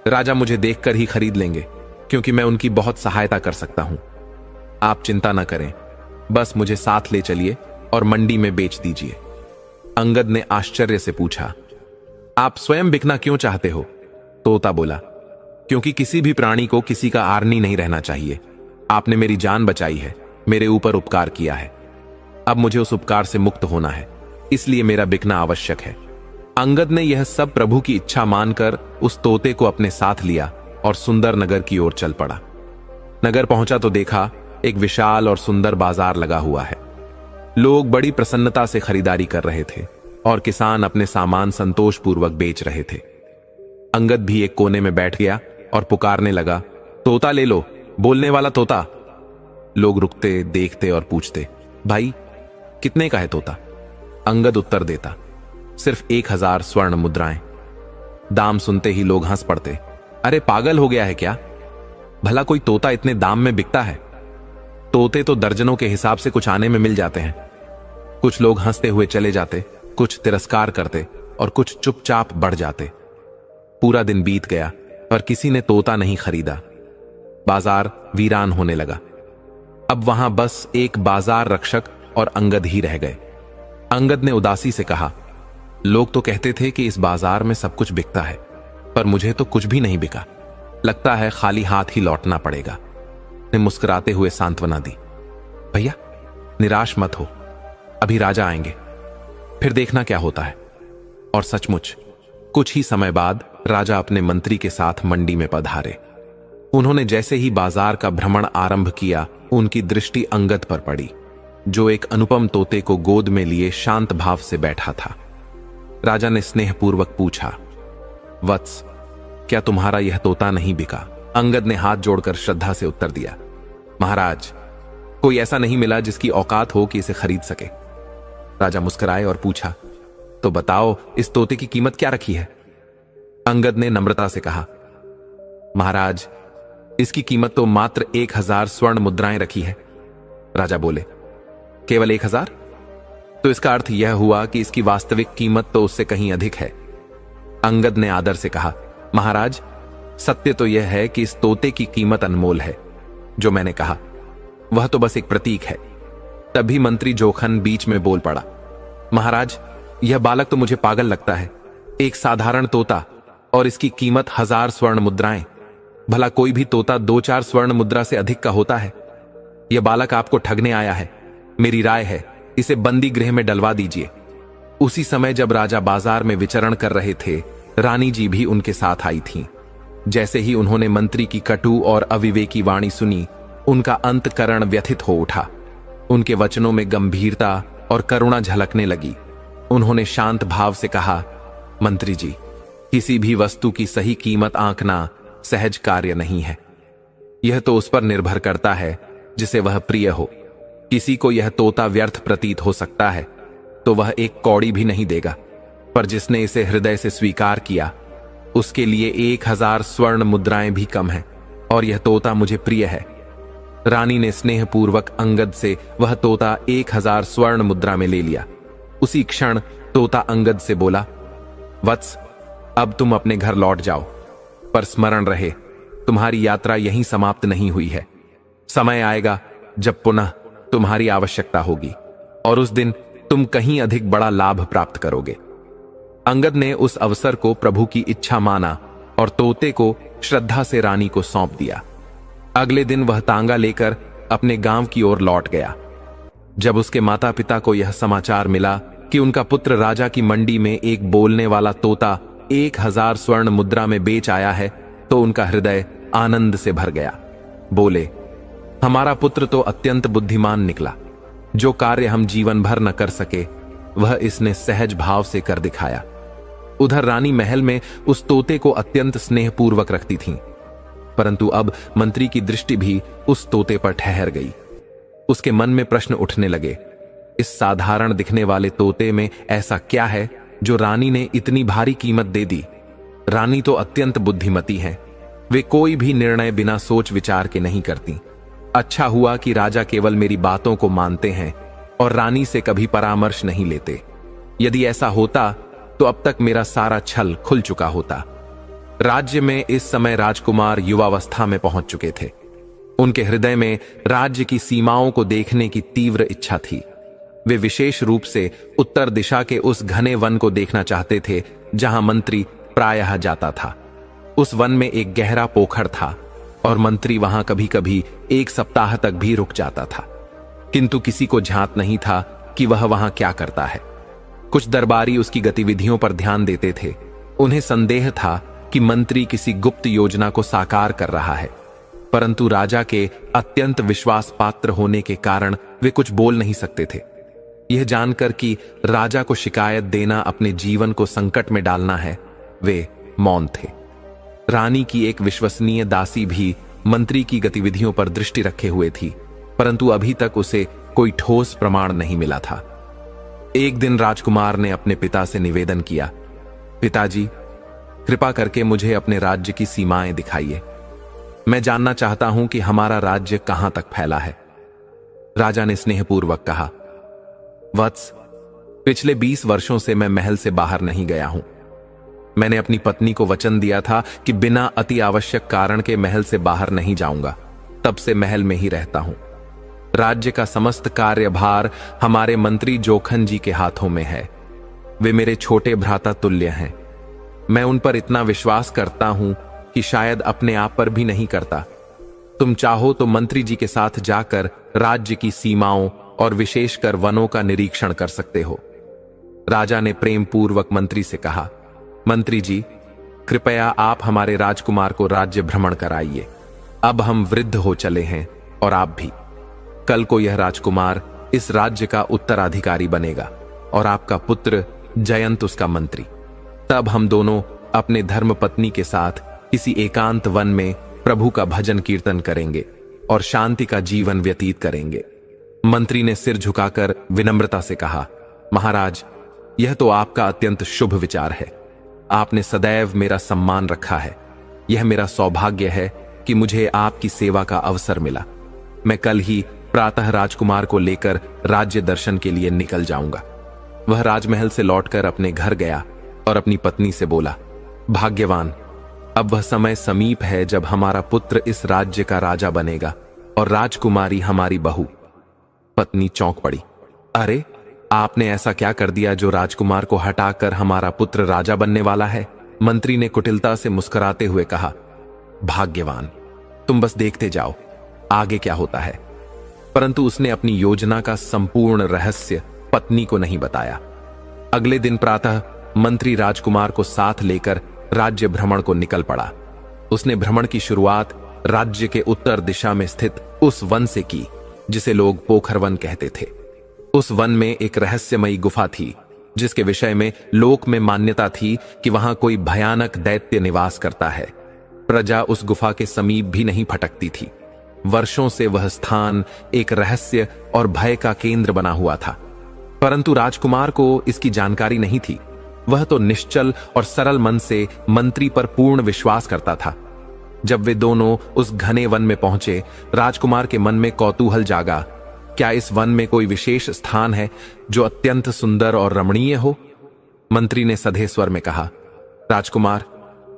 राजा मुझे देखकर ही खरीद लेंगे, क्योंकि मैं उनकी बहुत सहायता कर सकता हूं। आप चिंता न करें, बस मुझे साथ ले चलिए और मंडी में बेच दीजिए। अंगद ने आश्चर्य से पूछा, आप स्वयं बिकना क्यों चाहते हो? तोता बोला, क्योंकि किसी भी प्राणी को किसी का आर्नी नहीं रहना चाहिए। आपने मेरी जान बचाई है, मेरे ऊपर उपकार किया है। अब मुझे उस उपकार से मुक्त होना है, इसलिए मेरा बिकना आवश्यक है। अंगद ने यह सब प्रभु की इच्छा मानकर उस तोते को अपने साथ लिया और सुंदर नगर की ओर चल पड़ा। नगर पहुंचा तो देखा एक विशाल और सुंदर बाजार लगा हुआ है। लोग बड़ी प्रसन्नता से खरीदारी कर रहे थे और किसान अपने सामान संतोषपूर्वक बेच रहे थे। अंगद भी एक कोने में बैठ गया और पुकारने लगा, तोता ले लो, बोलने वाला तोता। लोग रुकते, देखते और पूछते, भाई कितने का है तोता? अंगद उत्तर देता, सिर्फ 1000 स्वर्ण मुद्राएं। दाम सुनते ही लोग हंस पड़ते, अरे पागल हो गया है क्या? भला कोई तोता इतने दाम में बिकता है? तोते तो दर्जनों के हिसाब से कुछ आने में मिल जाते हैं। कुछ लोग हंसते हुए चले जाते, कुछ तिरस्कार करते और कुछ चुपचाप बढ़ जाते। पूरा दिन बीत गया पर किसी ने तोता नहीं खरीदा। बाजार वीरान होने लगा। अब वहां बस एक बाजार रक्षक और अंगद ही रह गए। अंगद ने उदासी से कहा, लोग तो कहते थे कि इस बाजार में सब कुछ बिकता है, पर मुझे तो कुछ भी नहीं बिका। लगता है खाली हाथ ही लौटना पड़ेगा। ने मुस्कुराते हुए सांत्वना दी, भैया निराश मत हो, अभी राजा आएंगे, फिर देखना क्या होता है। और सचमुच कुछ ही समय बाद राजा अपने मंत्री के साथ मंडी में पधारे। उन्होंने जैसे ही बाजार का भ्रमण आरंभ किया, उनकी दृष्टि अंगद पर पड़ी, जो एक अनुपम तोते को गोद में लिए शांत भाव से बैठा था। राजा ने स्नेहपूर्वक पूछा, वत्स, क्या तुम्हारा यह तोता नहीं बिका? अंगद ने हाथ जोड़कर श्रद्धा से उत्तर दिया, महाराज, कोई ऐसा नहीं मिला जिसकी औकात हो कि इसे खरीद सके। राजा मुस्कुराए और पूछा, तो बताओ इस तोते की कीमत क्या रखी है? अंगद ने नम्रता से कहा, महाराज, इसकी कीमत तो मात्र 1000 स्वर्ण मुद्राएं रखी है। राजा बोले, केवल 1000? तो इसका अर्थ यह हुआ कि इसकी वास्तविक कीमत तो उससे कहीं अधिक है। अंगद ने आदर से कहा, महाराज, सत्य तो यह है कि इस तोते की कीमत अनमोल है। जो मैंने कहा वह तो बस एक प्रतीक है। तभी मंत्री जोखन बीच में बोल पड़ा, महाराज, यह बालक तो मुझे पागल लगता है। एक साधारण तोता और इसकी कीमत 1000 स्वर्ण मुद्राएं। भला कोई भी तोता 2-4 स्वर्ण मुद्रा से अधिक का होता है? यह बालक आपको ठगने आया है। मेरी राय है इसे बंदी गृह में डलवा दीजिए। उसी समय जब राजा बाजार में विचरण कर रहे थे, रानी जी भी उनके साथ आई थीं। जैसे ही उन्होंने मंत्री की कटु और अविवेकी वाणी सुनी, उनका अंतकरण व्यथित हो उठा। उनके वचनों में गंभीरता और करुणा झलकने लगी। उन्होंने शांत भाव से कहा, मंत्री जी, किसी भी वस्तु की सही कीमत आंकना सहज कार्य नहीं है। यह तो उस पर निर्भर करता है जिसे वह प्रिय हो। किसी को यह तोता व्यर्थ प्रतीत हो सकता है तो वह एक कौड़ी भी नहीं देगा, पर जिसने इसे हृदय से स्वीकार किया उसके लिए 1000 स्वर्ण मुद्राएं भी कम है, और यह तोता मुझे प्रिय है। रानी ने स्नेहपूर्वक अंगद से वह तोता 1000 स्वर्ण मुद्रा में ले लिया। उसी क्षण तोता अंगद से बोला, वत्स, अब तुम अपने घर लौट जाओ, पर स्मरण रहे तुम्हारी यात्रा यहीं समाप्त नहीं हुई है। समय आएगा जब पुनः तुम्हारी आवश्यकता होगी, और उस दिन तुम कहीं अधिक बड़ा लाभ प्राप्त करोगे। अंगद ने उस अवसर को प्रभु की इच्छा माना और तोते को श्रद्धा से रानी को सौंप दिया। अगले दिन वह तांगा लेकर अपने गांव की ओर लौट गया। जब उसके माता पिता को यह समाचार मिला कि उनका पुत्र राजा की मंडी में एक बोलने वाला तोता 1000 स्वर्ण मुद्रा में बेच आया है, तो उनका हृदय आनंद से भर गया। बोले, हमारा पुत्र तो अत्यंत बुद्धिमान निकला। जो कार्य हम जीवन भर न कर सके वह इसने सहज भाव से कर दिखाया। उधर रानी महल में उस तोते को अत्यंत स्नेहपूर्वक रखती थीं, परंतु अब मंत्री की दृष्टि भी उस तोते पर ठहर गई। उसके मन में प्रश्न उठने लगे, इस साधारण दिखने वाले तोते में ऐसा क्या है जो रानी ने इतनी भारी कीमत दे दी? रानी तो अत्यंत बुद्धिमती हैं। वे कोई भी निर्णय बिना सोच विचार के नहीं करती। अच्छा हुआ कि राजा केवल मेरी बातों को मानते हैं और रानी से कभी परामर्श नहीं लेते। यदि ऐसा होता तो अब तक मेरा सारा छल खुल चुका होता। राज्य में इस समय राजकुमार युवावस्था में पहुंच चुके थे। उनके हृदय में राज्य की सीमाओं को देखने की तीव्र इच्छा थी। वे विशेष रूप से उत्तर दिशा के उस घने वन को देखना चाहते थे जहां मंत्री प्रायः जाता था। उस वन में एक गहरा पोखर था और मंत्री वहां कभी कभी 1 सप्ताह तक भी रुक जाता था, किंतु किसी को झांत नहीं था कि वह वहां क्या करता है। कुछ दरबारी उसकी गतिविधियों पर ध्यान देते थे। उन्हें संदेह था कि मंत्री किसी गुप्त योजना को साकार कर रहा है, परंतु राजा के अत्यंत विश्वास पात्र होने के कारण वे कुछ बोल नहीं सकते थे। यह जानकर कि राजा को शिकायत देना अपने जीवन को संकट में डालना है, वे मौन थे। रानी की एक विश्वसनीय दासी भी मंत्री की गतिविधियों पर दृष्टि रखे हुए थी, परंतु अभी तक उसे कोई ठोस प्रमाण नहीं मिला था। एक दिन राजकुमार ने अपने पिता से निवेदन किया, पिताजी, कृपा करके मुझे अपने राज्य की सीमाएं दिखाइए। मैं जानना चाहता हूं कि हमारा राज्य कहां तक फैला है। राजा ने स्नेहपूर्वक कहा, वत्स, पिछले 20 वर्षों से मैं महल से बाहर नहीं गया हूं। मैंने अपनी पत्नी को वचन दिया था कि बिना अति आवश्यक कारण के महल से बाहर नहीं जाऊंगा। तब से महल में ही रहता हूं। राज्य का समस्त कार्यभार हमारे मंत्री जोखन जी के हाथों में है। वे मेरे छोटे भ्राता तुल्य हैं। मैं उन पर इतना विश्वास करता हूं कि शायद अपने आप पर भी नहीं करता। तुम चाहो तो मंत्री जी के साथ जाकर राज्य की सीमाओं और विशेषकर वनों का निरीक्षण कर सकते हो। राजा ने प्रेम पूर्वक मंत्री से कहा, मंत्री जी, कृपया आप हमारे राजकुमार को राज्य भ्रमण कराइए। अब हम वृद्ध हो चले हैं और आप भी। कल को यह राजकुमार इस राज्य का उत्तराधिकारी बनेगा और आपका पुत्र जयंत उसका मंत्री। तब हम दोनों अपने धर्मपत्नी के साथ किसी एकांत वन में प्रभु का भजन कीर्तन करेंगे और शांति का जीवन व्यतीत करेंगे। मंत्री ने सिर झुकाकर विनम्रता से कहा, महाराज, यह तो आपका अत्यंत शुभ विचार है। आपने सदैव मेरा सम्मान रखा है। यह मेरा सौभाग्य है कि मुझे आपकी सेवा का अवसर मिला। मैं कल ही प्रातः राजकुमार को लेकर राज्य दर्शन के लिए निकल जाऊंगा। वह राजमहल से लौटकर अपने घर गया और अपनी पत्नी से बोला, भाग्यवान, अब वह समय समीप है जब हमारा पुत्र इस राज्य का राजा बनेगा और राजकुमारी हमारी बहू। पत्नी चौंक पड़ी। अरे, आपने ऐसा क्या कर दिया जो राजकुमार को हटाकर हमारा पुत्र राजा बनने वाला है? मंत्री ने कुटिलता से मुस्कुराते हुए कहा, भाग्यवान, तुम बस देखते जाओ आगे क्या होता है। परंतु उसने अपनी योजना का संपूर्ण रहस्य पत्नी को नहीं बताया। अगले दिन प्रातः मंत्री राजकुमार को साथ लेकर राज्य भ्रमण को निकल पड़ा। उसने भ्रमण की शुरुआत राज्य के उत्तर दिशा में स्थित उस वन से की जिसे लोग पोखर वन कहते थे। उस वन में एक रहस्यमयी गुफा थी जिसके विषय में लोक में मान्यता थी कि वहां कोई भयानक दैत्य निवास करता है। प्रजा उस गुफा के समीप भी नहीं फटकती थी। वर्षों से वह स्थान एक रहस्य और भय का केंद्र बना हुआ था, परंतु राजकुमार को इसकी जानकारी नहीं थी। वह तो निश्चल और सरल मन से मंत्री पर पूर्ण विश्वास करता था। जब वे दोनों उस घने वन में पहुंचे, राजकुमार के मन में कौतूहल जागा। क्या इस वन में कोई विशेष स्थान है जो अत्यंत सुंदर और रमणीय हो? मंत्री ने सधे स्वर में कहा, राजकुमार,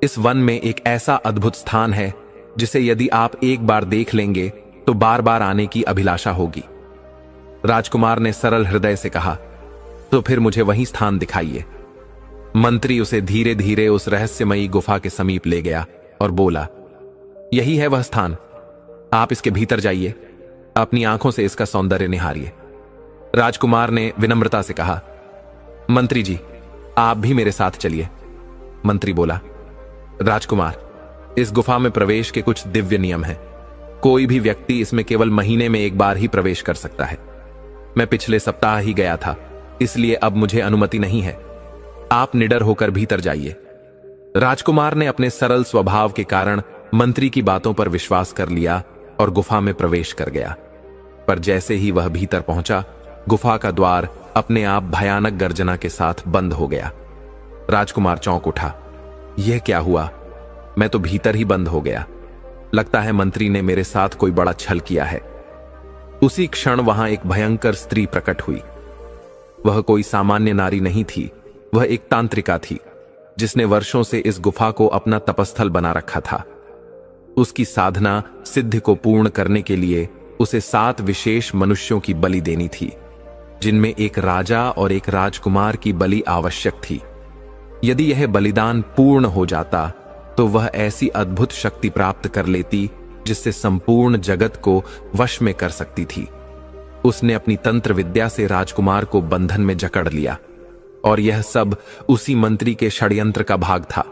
इस वन में एक ऐसा अद्भुत स्थान है जिसे यदि आप एक बार देख लेंगे तो बार बार आने की अभिलाषा होगी। राजकुमार ने सरल हृदय से कहा, तो फिर मुझे वही स्थान दिखाइए। मंत्री उसे धीरे धीरे उस रहस्यमयी गुफा के समीप ले गया और बोला, यही है वह स्थान। आप इसके भीतर जाइए, अपनी आंखों से इसका सौंदर्य निहारिए। राजकुमार ने विनम्रता से कहा, मंत्री जी, आप भी मेरे साथ चलिए। मंत्री बोला, राजकुमार, इस गुफा में प्रवेश के कुछ दिव्य नियम हैं। कोई भी व्यक्ति इसमें केवल महीने में एक बार ही प्रवेश कर सकता है। मैं पिछले सप्ताह ही गया था, इसलिए अब मुझे अनुमति नहीं है। आप निडर होकर भीतर जाइए। राजकुमार ने अपने सरल स्वभाव के कारण मंत्री की बातों पर विश्वास कर लिया और गुफा में प्रवेश कर गया। पर जैसे ही वह भीतर पहुंचा, गुफा का द्वार अपने आप भयानक गर्जना के साथ बंद हो गया। राजकुमार चौंक उठा। यह क्या हुआ? मैं तो भीतर ही बंद हो गया। लगता है मंत्री ने मेरे साथ कोई बड़ा छल किया है। उसी क्षण वहां एक भयंकर स्त्री प्रकट हुई। वह कोई सामान्य नारी नहीं थी, वह एक तांत्रिका थी जिसने वर्षों से इस गुफा को अपना तपस्थल बना रखा था। उसकी साधना सिद्धि को पूर्ण करने के लिए उसे 7 विशेष मनुष्यों की बलि देनी थी, जिनमें एक राजा और एक राजकुमार की बलि आवश्यक थी। यदि यह बलिदान पूर्ण हो जाता तो वह ऐसी अद्भुत शक्ति प्राप्त कर लेती जिससे संपूर्ण जगत को वश में कर सकती थी। उसने अपनी तंत्र विद्या से राजकुमार को बंधन में जकड़ लिया और यह सब उसी मंत्री के षड्यंत्र का भाग था।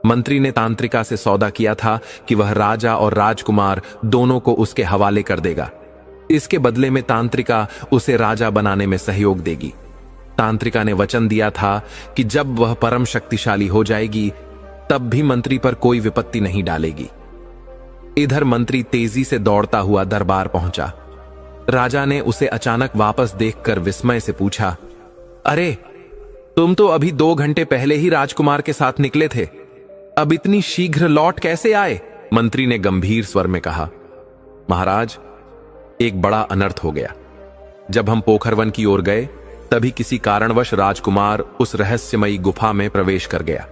मंत्री ने तांत्रिका से सौदा किया था कि वह राजा और राजकुमार दोनों को उसके हवाले कर देगा। इसके बदले में तांत्रिका उसे राजा बनाने में सहयोग देगी। तांत्रिका ने वचन दिया था कि जब वह परम शक्तिशाली हो जाएगी तब भी मंत्री पर कोई विपत्ति नहीं डालेगी। इधर मंत्री तेजी से दौड़ता हुआ दरबार पहुंचा। राजा ने उसे अचानक वापस देखकर विस्मय से पूछा, अरे तुम तो अभी 2 घंटे पहले ही राजकुमार के साथ निकले थे, अब इतनी शीघ्र लौट कैसे आए? मंत्री ने गंभीर स्वर में कहा, महाराज, एक बड़ा अनर्थ हो गया। जब हम पोखरवन की ओर गए तभी किसी कारणवश राजकुमार उस रहस्यमयी गुफा में प्रवेश कर गया।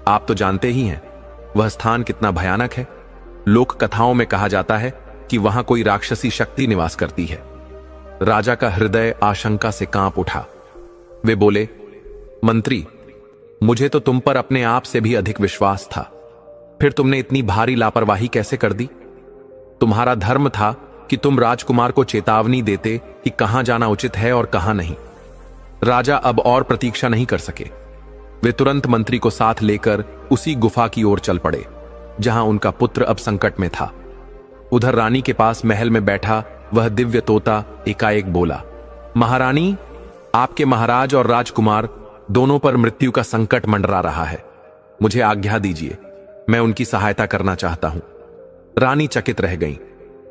आप तो जानते ही हैं वह स्थान कितना भयानक है। लोक कथाओं में कहा जाता है कि वहां कोई राक्षसी शक्ति निवास करती है। राजा का हृदय आशंका से कांप उठा। वे बोले, मंत्री, मुझे तो तुम पर अपने आप से भी अधिक विश्वास था, फिर तुमने इतनी भारी लापरवाही कैसे कर दी? तुम्हारा धर्म था कि तुम राजकुमार को चेतावनी देते कि कहां जाना उचित है और कहां नहीं। राजा अब और प्रतीक्षा नहीं कर सके। वे तुरंत मंत्री को साथ लेकर उसी गुफा की ओर चल पड़े जहां उनका पुत्र अब संकट में था। उधर रानी के पास महल में बैठा वह दिव्य तोता एकाएक बोला, महारानी, आपके महाराज और राजकुमार दोनों पर मृत्यु का संकट मंडरा रहा है। मुझे आज्ञा दीजिए, मैं उनकी सहायता करना चाहता हूं। रानी चकित रह गई।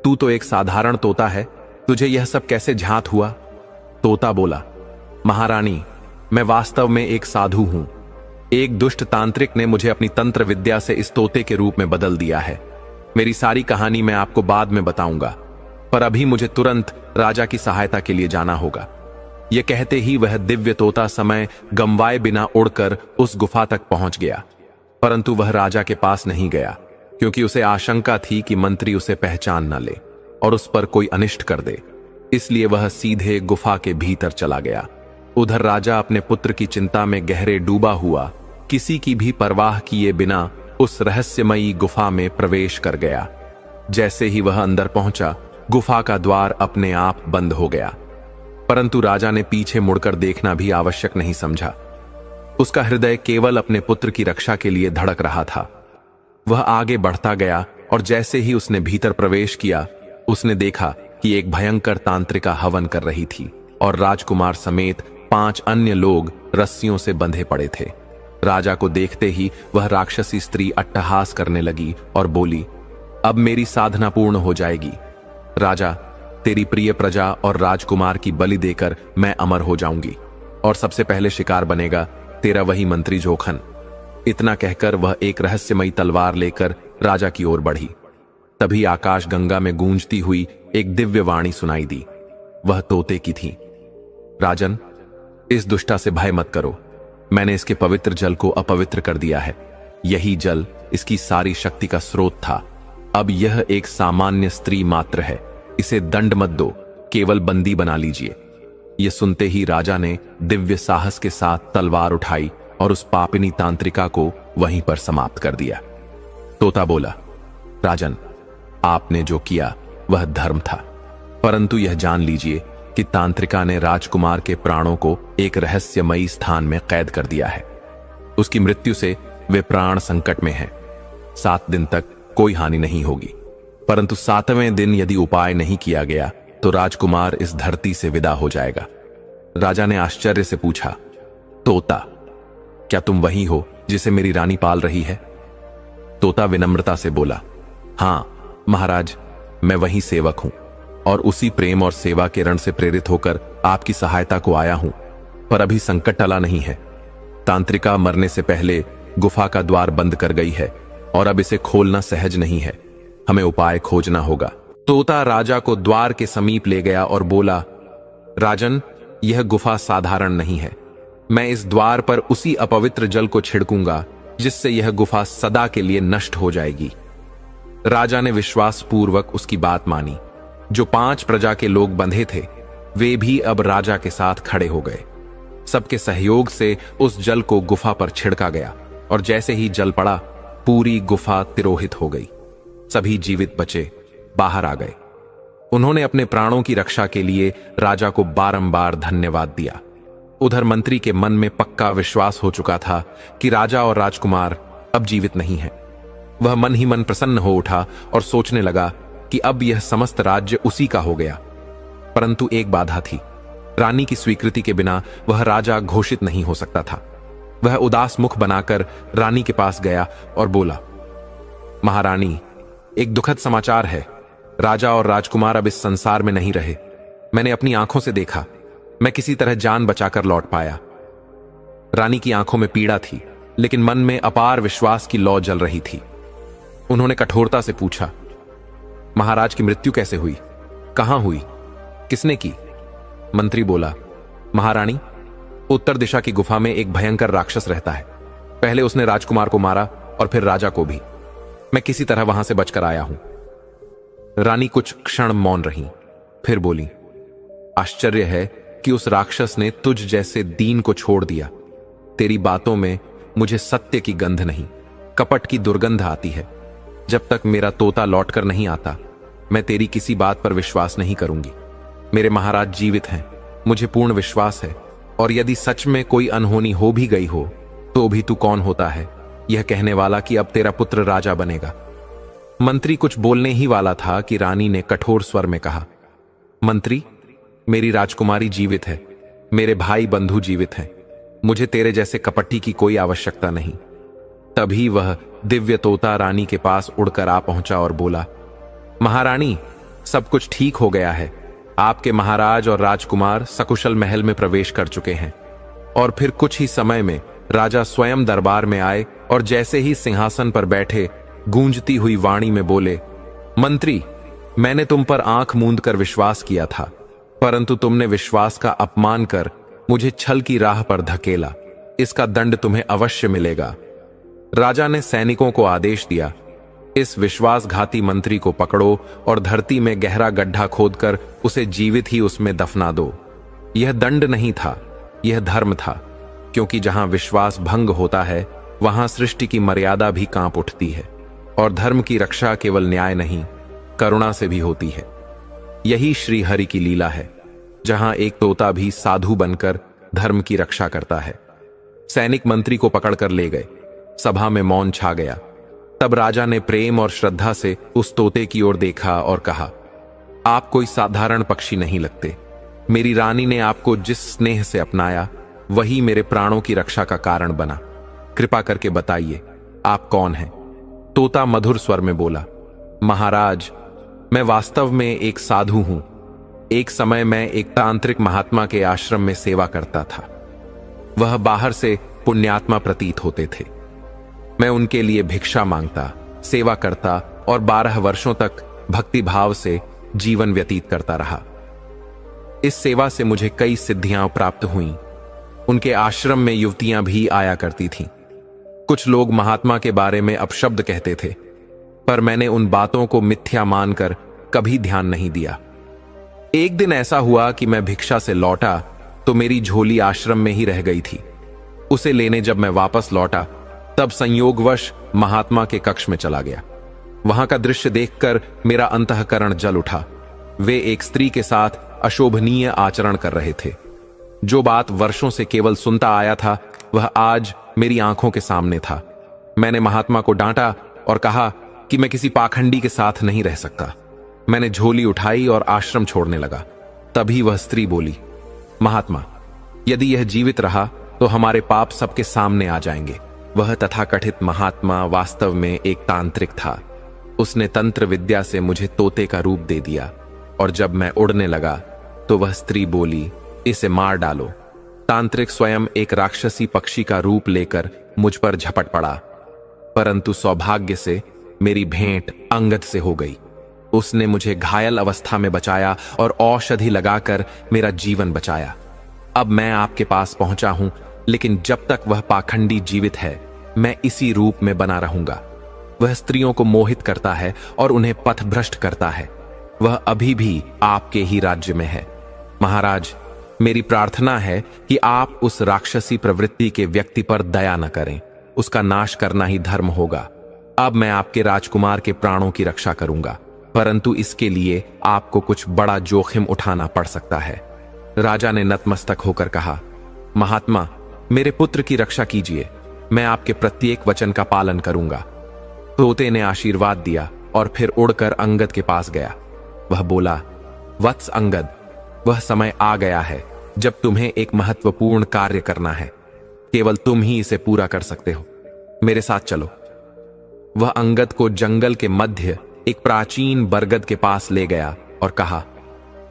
तू तो एक साधारण तोता है, तुझे यह सब कैसे झांत हुआ? तोता बोला, महारानी, मैं वास्तव में एक साधु हूं। एक दुष्ट तांत्रिक ने मुझे अपनी तंत्र विद्या से इस तोते के रूप में बदल दिया है। मेरी सारी कहानी मैं आपको बाद में बताऊंगा, पर अभी मुझे तुरंत राजा की सहायता के लिए जाना होगा। यह कहते ही वह दिव्य तोता समय गंवाए बिना उड़कर उस गुफा तक पहुंच गया, परंतु वह राजा के पास नहीं गया, क्योंकि उसे आशंका थी कि मंत्री उसे पहचान न ले और उस पर कोई अनिष्ट कर दे। इसलिए वह सीधे गुफा के भीतर चला गया। उधर राजा अपने पुत्र की चिंता में गहरे डूबा हुआ किसी की भी परवाह किए बिना उस रहस्यमयी गुफा में प्रवेश कर गया। जैसे ही वह अंदर पहुंचा, गुफा का द्वार अपने आप बंद हो गया, परंतु राजा ने पीछे मुड़कर देखना भी आवश्यक नहीं समझा। उसका हृदय केवल अपने पुत्र की रक्षा के लिए धड़क रहा था। वह आगे बढ़ता गया और जैसे ही उसने भीतर प्रवेश किया, उसने देखा कि एक भयंकर तांत्रिका हवन कर रही थी और राजकुमार समेत 5 अन्य लोग रस्सियों से बंधे पड़े थे। राजा को देखते ही वह राक्षसी स्त्री अट्टहास करने लगी और बोली, अब मेरी साधना पूर्ण हो जाएगी। राजा, तेरी प्रिय प्रजा और राजकुमार की बलि देकर मैं अमर हो जाऊंगी और सबसे पहले शिकार बनेगा तेरा वही मंत्री जोखन। इतना कहकर वह एक रहस्यमयी तलवार लेकर राजा की ओर बढ़ी। तभी आकाश गंगा में गूंजती हुई एक दिव्य वाणी सुनाई दी। वह तोते की थी। राजन, इस दुष्टा से भय मत करो। मैंने इसके पवित्र जल को अपवित्र कर दिया है। यही जल इसकी सारी शक्ति का स्रोत था। अब यह एक सामान्य स्त्री मात्र है। इसे दंड मत दो, केवल बंदी बना लीजिए। यह सुनते ही राजा ने दिव्य साहस के साथ तलवार उठाई और उस पापिनी तांत्रिका को वहीं पर समाप्त कर दिया। तोता बोला, राजन, आपने जो किया वह धर्म था, परंतु यह जान लीजिए कि तांत्रिका ने राजकुमार के प्राणों को एक रहस्यमयी स्थान में कैद कर दिया है। उसकी मृत्यु से वे प्राण संकट में हैं। 7 दिन तक कोई हानि नहीं होगी, परंतु 7वें दिन यदि उपाय नहीं किया गया तो राजकुमार इस धरती से विदा हो जाएगा। राजा ने आश्चर्य से पूछा, तोता, क्या तुम वही हो जिसे मेरी रानी पाल रही है? तोता विनम्रता से बोला, हां महाराज, मैं वही सेवक हूं और उसी प्रेम और सेवा के रण से प्रेरित होकर आपकी सहायता को आया हूं, पर अभी संकट टला नहीं है। तांत्रिका मरने से पहले गुफा का द्वार बंद कर गई है और अब इसे खोलना सहज नहीं है। हमें उपाय खोजना होगा। तोता राजा को द्वार के समीप ले गया और बोला, राजन, यह गुफा साधारण नहीं है। मैं इस द्वार पर उसी अपवित्र जल को छिड़कूंगा जिससे यह गुफा सदा के लिए नष्ट हो जाएगी। राजा ने विश्वास पूर्वक उसकी बात मानी। जो 5 प्रजा के लोग बंधे थे वे भी अब राजा के साथ खड़े हो गए। सबके सहयोग से उस जल को गुफा पर छिड़का गया और जैसे ही जल पड़ा पूरी गुफा तिरोहित हो गई। सभी जीवित बचे बाहर आ गए। उन्होंने अपने प्राणों की रक्षा के लिए राजा को बारंबार धन्यवाद दिया। उधर मंत्री के मन में पक्का विश्वास हो चुका था कि राजा और राजकुमार अब जीवित नहीं हैं। वह मन ही मन प्रसन्न हो उठा और सोचने लगा कि अब यह समस्त राज्य उसी का हो गया। परंतु एक बाधा थी। रानी की स्वीकृति के बिना वह राजा घोषित नहीं हो सकता था। वह उदास मुख बनाकर रानी के पास गया और बोला, महारानी, एक दुखद समाचार है। राजा और राजकुमार अब इस संसार में नहीं रहे। मैंने अपनी आंखों से देखा। मैं किसी तरह जान बचाकर लौट पाया। रानी की आंखों में पीड़ा थी, लेकिन मन में अपार विश्वास की लौ जल रही थी। उन्होंने कठोरता से पूछा, महाराज की मृत्यु कैसे हुई? कहां हुई? किसने की? मंत्री बोला, महारानी, उत्तर दिशा की गुफा में एक भयंकर राक्षस रहता है। पहले उसने राजकुमार को मारा और फिर राजा को भी। मैं किसी तरह वहां से बचकर आया हूं। रानी कुछ क्षण मौन रही, फिर बोली, आश्चर्य है कि उस राक्षस ने तुझ जैसे दीन को छोड़ दिया। तेरी बातों में मुझे सत्य की गंध नहीं, कपट की दुर्गंध आती है। जब तक मेरा तोता लौटकर नहीं आता, मैं तेरी किसी बात पर विश्वास नहीं करूंगी। मेरे महाराज जीवित हैं, मुझे पूर्ण विश्वास है। और यदि सच में कोई अनहोनी हो भी गई हो तो भी तू कौन होता है यह कहने वाला कि अब तेरा पुत्र राजा बनेगा? मंत्री कुछ बोलने ही वाला था कि रानी ने कठोर स्वर में कहा, मंत्री, मेरी राजकुमारी जीवित है, मेरे भाई बंधु जीवित हैं। मुझे तेरे जैसे कपटी की कोई आवश्यकता नहीं। तभी वह दिव्य तोता रानी के पास उड़कर आ पहुंचा और बोला, महारानी, सब कुछ ठीक हो गया है। आपके महाराज और राजकुमार सकुशल महल में प्रवेश कर चुके हैं। और फिर कुछ ही समय में राजा स्वयं दरबार में आए और जैसे ही सिंहासन पर बैठे गूंजती हुई वाणी में बोले, मंत्री, मैंने तुम पर आंख मूंद कर विश्वास किया था, परंतु तुमने विश्वास का अपमान कर मुझे छल की राह पर धकेला। इसका दंड तुम्हें अवश्य मिलेगा। राजा ने सैनिकों को आदेश दिया, इस विश्वासघाती मंत्री को पकड़ो और धरती में गहरा गड्ढा खोदकर उसे जीवित ही उसमें दफना दो। यह दंड नहीं था, यह धर्म था, क्योंकि जहां विश्वास भंग होता है वहां सृष्टि की मर्यादा भी कांप उठती है। और धर्म की रक्षा केवल न्याय नहीं, करुणा से भी होती है। यही श्री हरि की लीला है, जहां एक तोता भी साधु बनकर धर्म की रक्षा करता है। सैनिक मंत्री को पकड़कर ले गए। सभा में मौन छा गया। तब राजा ने प्रेम और श्रद्धा से उस तोते की ओर देखा और कहा, आप कोई साधारण पक्षी नहीं लगते। मेरी रानी ने आपको जिस स्नेह से अपनाया वही मेरे प्राणों की रक्षा का कारण बना। कृपा करके बताइए, आप कौन हैं? तोता मधुर स्वर में बोला, महाराज, मैं वास्तव में एक साधु हूं। एक समय मैं एक तांत्रिक महात्मा के आश्रम में सेवा करता था। वह बाहर से पुण्यात्मा प्रतीत होते थे। मैं उनके लिए भिक्षा मांगता, सेवा करता और 12 वर्षों तक भक्ति भाव से जीवन व्यतीत करता रहा। इस सेवा से मुझे कई सिद्धियां प्राप्त हुईं। उनके आश्रम में युवतियां भी आया करती थीं। कुछ लोग महात्मा के बारे में अपशब्द कहते थे, पर मैंने उन बातों को मिथ्या मानकर कभी ध्यान नहीं दिया। एक दिन ऐसा हुआ कि मैं भिक्षा से लौटा तो मेरी झोली आश्रम में ही रह गई थी। उसे लेने जब मैं वापस लौटा तब संयोगवश महात्मा के कक्ष में चला गया। वहां का दृश्य देखकर मेरा अंतःकरण जल उठा। वे एक स्त्री के साथ अशोभनीय आचरण कर रहे थे। जो बात वर्षों से केवल सुनता आया था वह आज मेरी आंखों के सामने था। मैंने महात्मा को डांटा और कहा कि मैं किसी पाखंडी के साथ नहीं रह सकता। मैंने झोली उठाई और आश्रम छोड़ने लगा। तभी वह स्त्री बोली, महात्मा, यदि यह जीवित रहा तो हमारे पाप सबके सामने आ जाएंगे। वह तथाकथित महात्मा वास्तव में एक तांत्रिक था। उसने तंत्र विद्या से मुझे तोते का रूप दे दिया और जब मैं उड़ने लगा तो वह स्त्री बोली, इसे मार डालो। तांत्रिक स्वयं एक राक्षसी पक्षी का रूप लेकर मुझ पर झपट पड़ा, परंतु सौभाग्य से मेरी भेंट अंगद से हो गई। उसने मुझे घायल अवस्था में बचाया और औषधि लगाकर मेरा जीवन बचाया। अब मैं आपके पास पहुंचा हूं, लेकिन जब तक वह पाखंडी जीवित है मैं इसी रूप में बना रहूंगा। वह स्त्रियों को मोहित करता है और उन्हें पथभ्रष्ट करता है। वह अभी भी आपके ही राज्य में है। महाराज, मेरी प्रार्थना है कि आप उस राक्षसी प्रवृत्ति के व्यक्ति पर दया न करें। उसका नाश करना ही धर्म होगा। अब मैं आपके राजकुमार के प्राणों की रक्षा करूंगा, परंतु इसके लिए आपको कुछ बड़ा जोखिम उठाना पड़ सकता है। राजा ने नतमस्तक होकर कहा, महात्मा, मेरे पुत्र की रक्षा कीजिए। मैं आपके प्रत्येक वचन का पालन करूंगा। तोते ने आशीर्वाद दिया और फिर उड़कर अंगद के पास गया। वह बोला, वत्स अंगद, वह समय आ गया है जब तुम्हें एक महत्वपूर्ण कार्य करना है। केवल तुम ही इसे पूरा कर सकते हो। मेरे साथ चलो। वह अंगद को जंगल के मध्य एक प्राचीन बरगद के पास ले गया और कहा,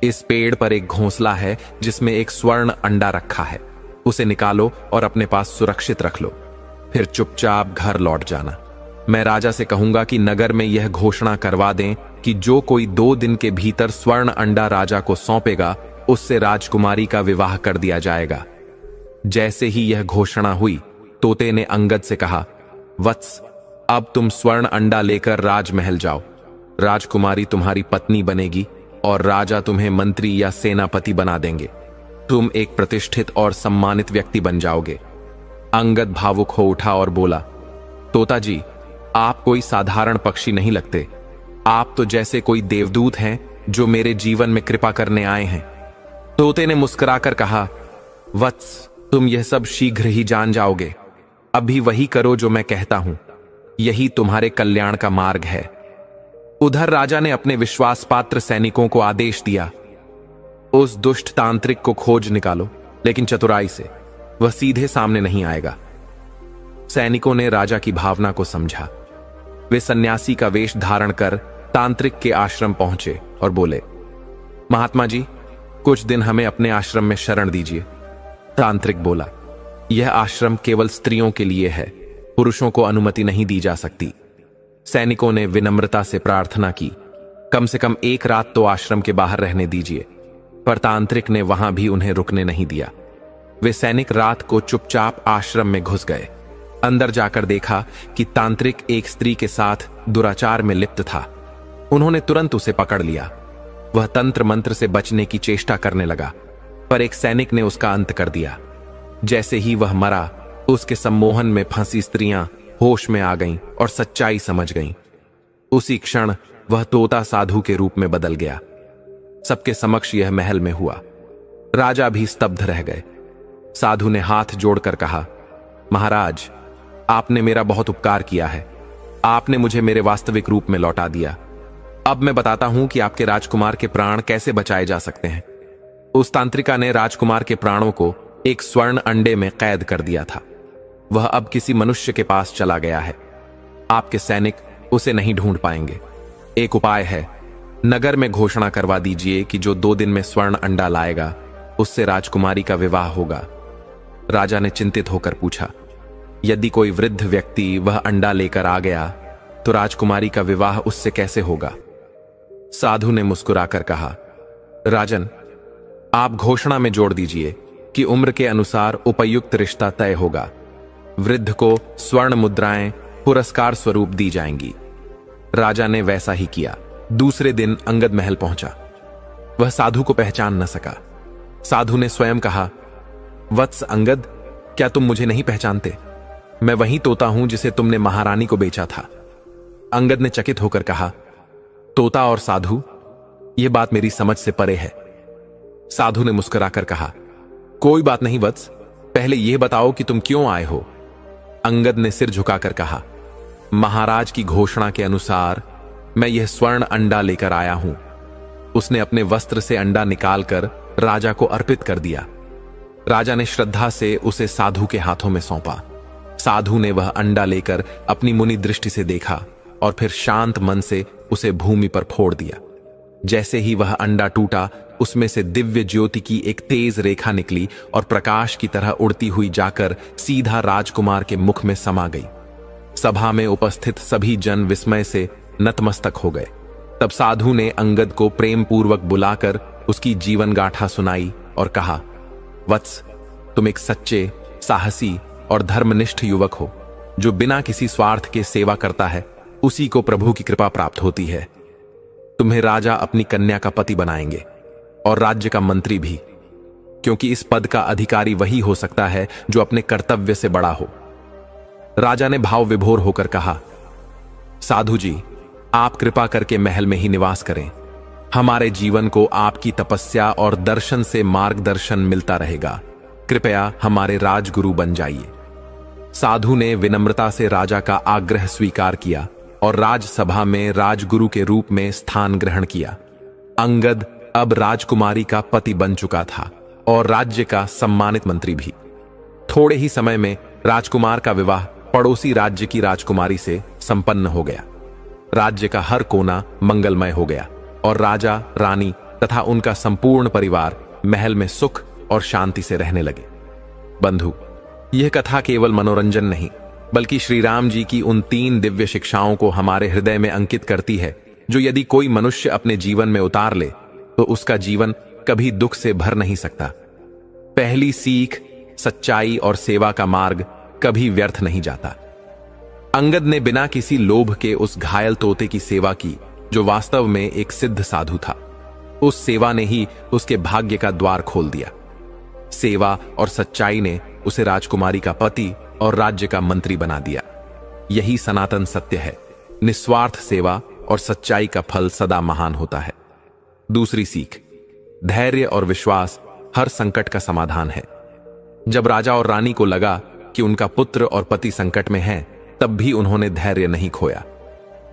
इस पेड़ पर एक घोंसला है जिसमें एक स्वर्ण अंडा रखा है। उसे निकालो और अपने पास सुरक्षित रख लो। फिर चुपचाप घर लौट जाना। मैं राजा से कहूंगा कि नगर में यह घोषणा करवा दें कि जो कोई 2 दिन के भीतर स्वर्ण अंडा राजा को सौंपेगा उससे राजकुमारी का विवाह कर दिया जाएगा। जैसे ही यह घोषणा हुई, तोते ने अंगद से कहा, वत्स, अब तुम स्वर्ण अंडा लेकर राजमहल जाओ। राजकुमारी तुम्हारी पत्नी बनेगी और राजा तुम्हें मंत्री या सेनापति बना देंगे। तुम एक प्रतिष्ठित और सम्मानित व्यक्ति बन जाओगे। अंगद भावुक हो उठा और बोला, तोता जी, आप कोई साधारण पक्षी नहीं लगते। आप तो जैसे कोई देवदूत हैं जो मेरे जीवन में कृपा करने आए हैं। तोते ने मुस्कुराकर कहा, वत्स, तुम यह सब शीघ्र ही जान जाओगे। अभी वही करो जो मैं कहता हूं। यही तुम्हारे कल्याण का मार्ग है। उधर राजा ने अपने विश्वास पात्र सैनिकों को आदेश दिया, उस दुष्ट तांत्रिक को खोज निकालो, लेकिन चतुराई से। वह सीधे सामने नहीं आएगा। सैनिकों ने राजा की भावना को समझा। वे सन्यासी का वेश धारण कर तांत्रिक के आश्रम पहुंचे और बोले, महात्मा जी, कुछ दिन हमें अपने आश्रम में शरण दीजिए। तांत्रिक बोला, यह आश्रम केवल स्त्रियों के लिए है। पुरुषों को अनुमति नहीं दी जा सकती। सैनिकों ने विनम्रता से प्रार्थना की, कम से कम एक रात तो आश्रम के बाहर रहने दीजिए। पर तांत्रिक ने वहां भी उन्हें रुकने नहीं दिया। वे सैनिक रात को चुपचाप आश्रम में घुस गए। अंदर जाकर देखा कि तांत्रिक एक स्त्री के साथ दुराचार में लिप्त था। उन्होंने तुरंत उसे पकड़ लिया। वह तंत्र मंत्र से बचने की चेष्टा करने लगा, पर एक सैनिक ने उसका अंत कर दिया। जैसे ही वह मरा, उसके सम्मोहन में फंसी स्त्रियां होश में आ गईं और सच्चाई समझ गईं। उसी क्षण वह तोता साधु के रूप में बदल गया। सबके समक्ष यह महल में हुआ। राजा भी स्तब्ध रह गए। साधु ने हाथ जोड़कर कहा, महाराज, आपने मेरा बहुत उपकार किया है। आपने मुझे मेरे वास्तविक रूप में लौटा दिया। अब मैं बताता हूं कि आपके राजकुमार के प्राण कैसे बचाए जा सकते हैं। उस तांत्रिका ने राजकुमार के प्राणों को एक स्वर्ण अंडे में कैद कर दिया था। वह अब किसी मनुष्य के पास चला गया है। आपके सैनिक उसे नहीं ढूंढ पाएंगे। एक उपाय है, नगर में घोषणा करवा दीजिए कि जो 2 दिन में स्वर्ण अंडा लाएगा उससे राजकुमारी का विवाह होगा। राजा ने चिंतित होकर पूछा, यदि कोई वृद्ध व्यक्ति वह अंडा लेकर आ गया तो राजकुमारी का विवाह उससे कैसे होगा? साधु ने मुस्कुराकर कहा, राजन, आप घोषणा में जोड़ दीजिए कि उम्र के अनुसार उपयुक्त रिश्ता तय होगा। वृद्ध को स्वर्ण मुद्राएं पुरस्कार स्वरूप दी जाएंगी। राजा ने वैसा ही किया। दूसरे दिन अंगद महल पहुंचा। वह साधु को पहचान न सका। साधु ने स्वयं कहा, वत्स अंगद, क्या तुम मुझे नहीं पहचानते? मैं वही तोता हूं जिसे तुमने महारानी को बेचा था। अंगद ने चकित होकर कहा, तोता और साधु, यह बात मेरी समझ से परे है। साधु ने मुस्कुराकर कहा, कोई बात नहीं वत्स, पहले यह बताओ कि तुम क्यों आए हो? अंगद ने सिर झुकाकर कहा, महाराज की घोषणा के अनुसार मैं यह स्वर्ण अंडा लेकर आया हूं। उसने अपने वस्त्र से अंडा निकालकर राजा को अर्पित कर दिया। राजा ने श्रद्धा से उसे साधु के हाथों में सौंपा। साधु ने वह अंडा लेकर अपनी मुनि दृष्टि से देखा और फिर शांत मन से उसे भूमि पर फोड़ दिया। जैसे ही वह अंडा टूटा, उसमें से दिव्य ज्योति की एक तेज रेखा निकली और प्रकाश की तरह उड़ती हुई जाकर सीधा राजकुमार के मुख में समा गई। सभा में उपस्थित सभी जन विस्मय से नतमस्तक हो गए। तब साधु ने अंगद को प्रेम पूर्वक बुलाकर उसकी जीवन गाथा सुनाई और कहा, वत्स, तुम एक सच्चे, साहसी और धर्मनिष्ठ युवक हो। जो बिना किसी स्वार्थ के सेवा करता है, उसी को प्रभु की कृपा प्राप्त होती है। तुम्हें राजा अपनी कन्या का पति बनाएंगे और राज्य का मंत्री भी, क्योंकि इस पद का अधिकारी वही हो सकता है जो अपने कर्तव्य से बड़ा हो। राजा ने भाव विभोर होकर कहा, साधु जी, आप कृपा करके महल में ही निवास करें। हमारे जीवन को आपकी तपस्या और दर्शन से मार्गदर्शन मिलता रहेगा। कृपया हमारे राजगुरु बन जाइए। साधु ने विनम्रता से राजा का आग्रह स्वीकार किया और राजसभा में राजगुरु के रूप में स्थान ग्रहण किया। अंगद अब राजकुमारी का पति बन चुका था और राज्य का सम्मानित मंत्री भी। थोड़े ही समय में राजकुमार का विवाह पड़ोसी राज्य की राजकुमारी से संपन्न हो गया। राज्य का हर कोना मंगलमय हो गया और राजा, रानी तथा उनका संपूर्ण परिवार महल में सुख और शांति से रहने लगे। बंधु, यह कथा केवल मनोरंजन नहीं, बल्कि श्री राम जी की उन 3 दिव्य शिक्षाओं को हमारे हृदय में अंकित करती है, जो यदि कोई मनुष्य अपने जीवन में उतार ले तो उसका जीवन कभी दुख से भर नहीं सकता। पहली सीख, सच्चाई और सेवा का मार्ग कभी व्यर्थ नहीं जाता। अंगद ने बिना किसी लोभ के उस घायल तोते की सेवा की, जो वास्तव में एक सिद्ध साधु था। उस सेवा ने ही उसके भाग्य का द्वार खोल दिया। सेवा और सच्चाई ने उसे राजकुमारी का पति और राज्य का मंत्री बना दिया। यही सनातन सत्य है। निस्वार्थ सेवा और सच्चाई का फल सदा महान होता है। दूसरी सीख, धैर्य और विश्वास हर संकट का समाधान है। जब राजा और रानी को लगा कि उनका पुत्र और पति संकट में है, तब भी उन्होंने धैर्य नहीं खोया।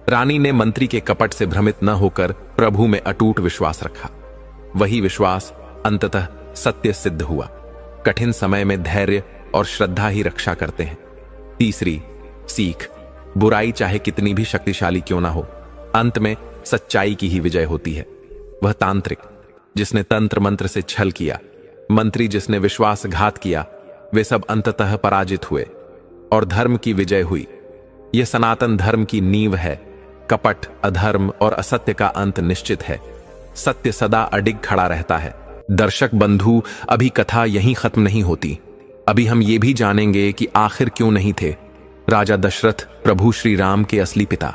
रानी ने मंत्री के कपट से भ्रमित न होकर प्रभु में अटूट विश्वास रखा। वही विश्वास अंततः सत्य सिद्ध हुआ। कठिन समय में धैर्य और श्रद्धा ही रक्षा करते हैं। तीसरी सीख, बुराई चाहे कितनी भी शक्तिशाली क्यों ना हो, अंत में सच्चाई की ही विजय होती है। वह तांत्रिक जिसने तंत्र मंत्र से छल किया, मंत्री जिसने विश्वासघात किया, वे सब अंततः पराजित हुए और धर्म की विजय हुई। यह सनातन धर्म की नींव है। कपट, अधर्म और असत्य का अंत निश्चित है। सत्य सदा अडिग खड़ा रहता है। दर्शक बंधु, अभी कथा यहीं खत्म नहीं होती। अभी हम ये भी जानेंगे कि आखिर क्यों नहीं थे राजा दशरथ प्रभु श्री राम के असली पिता।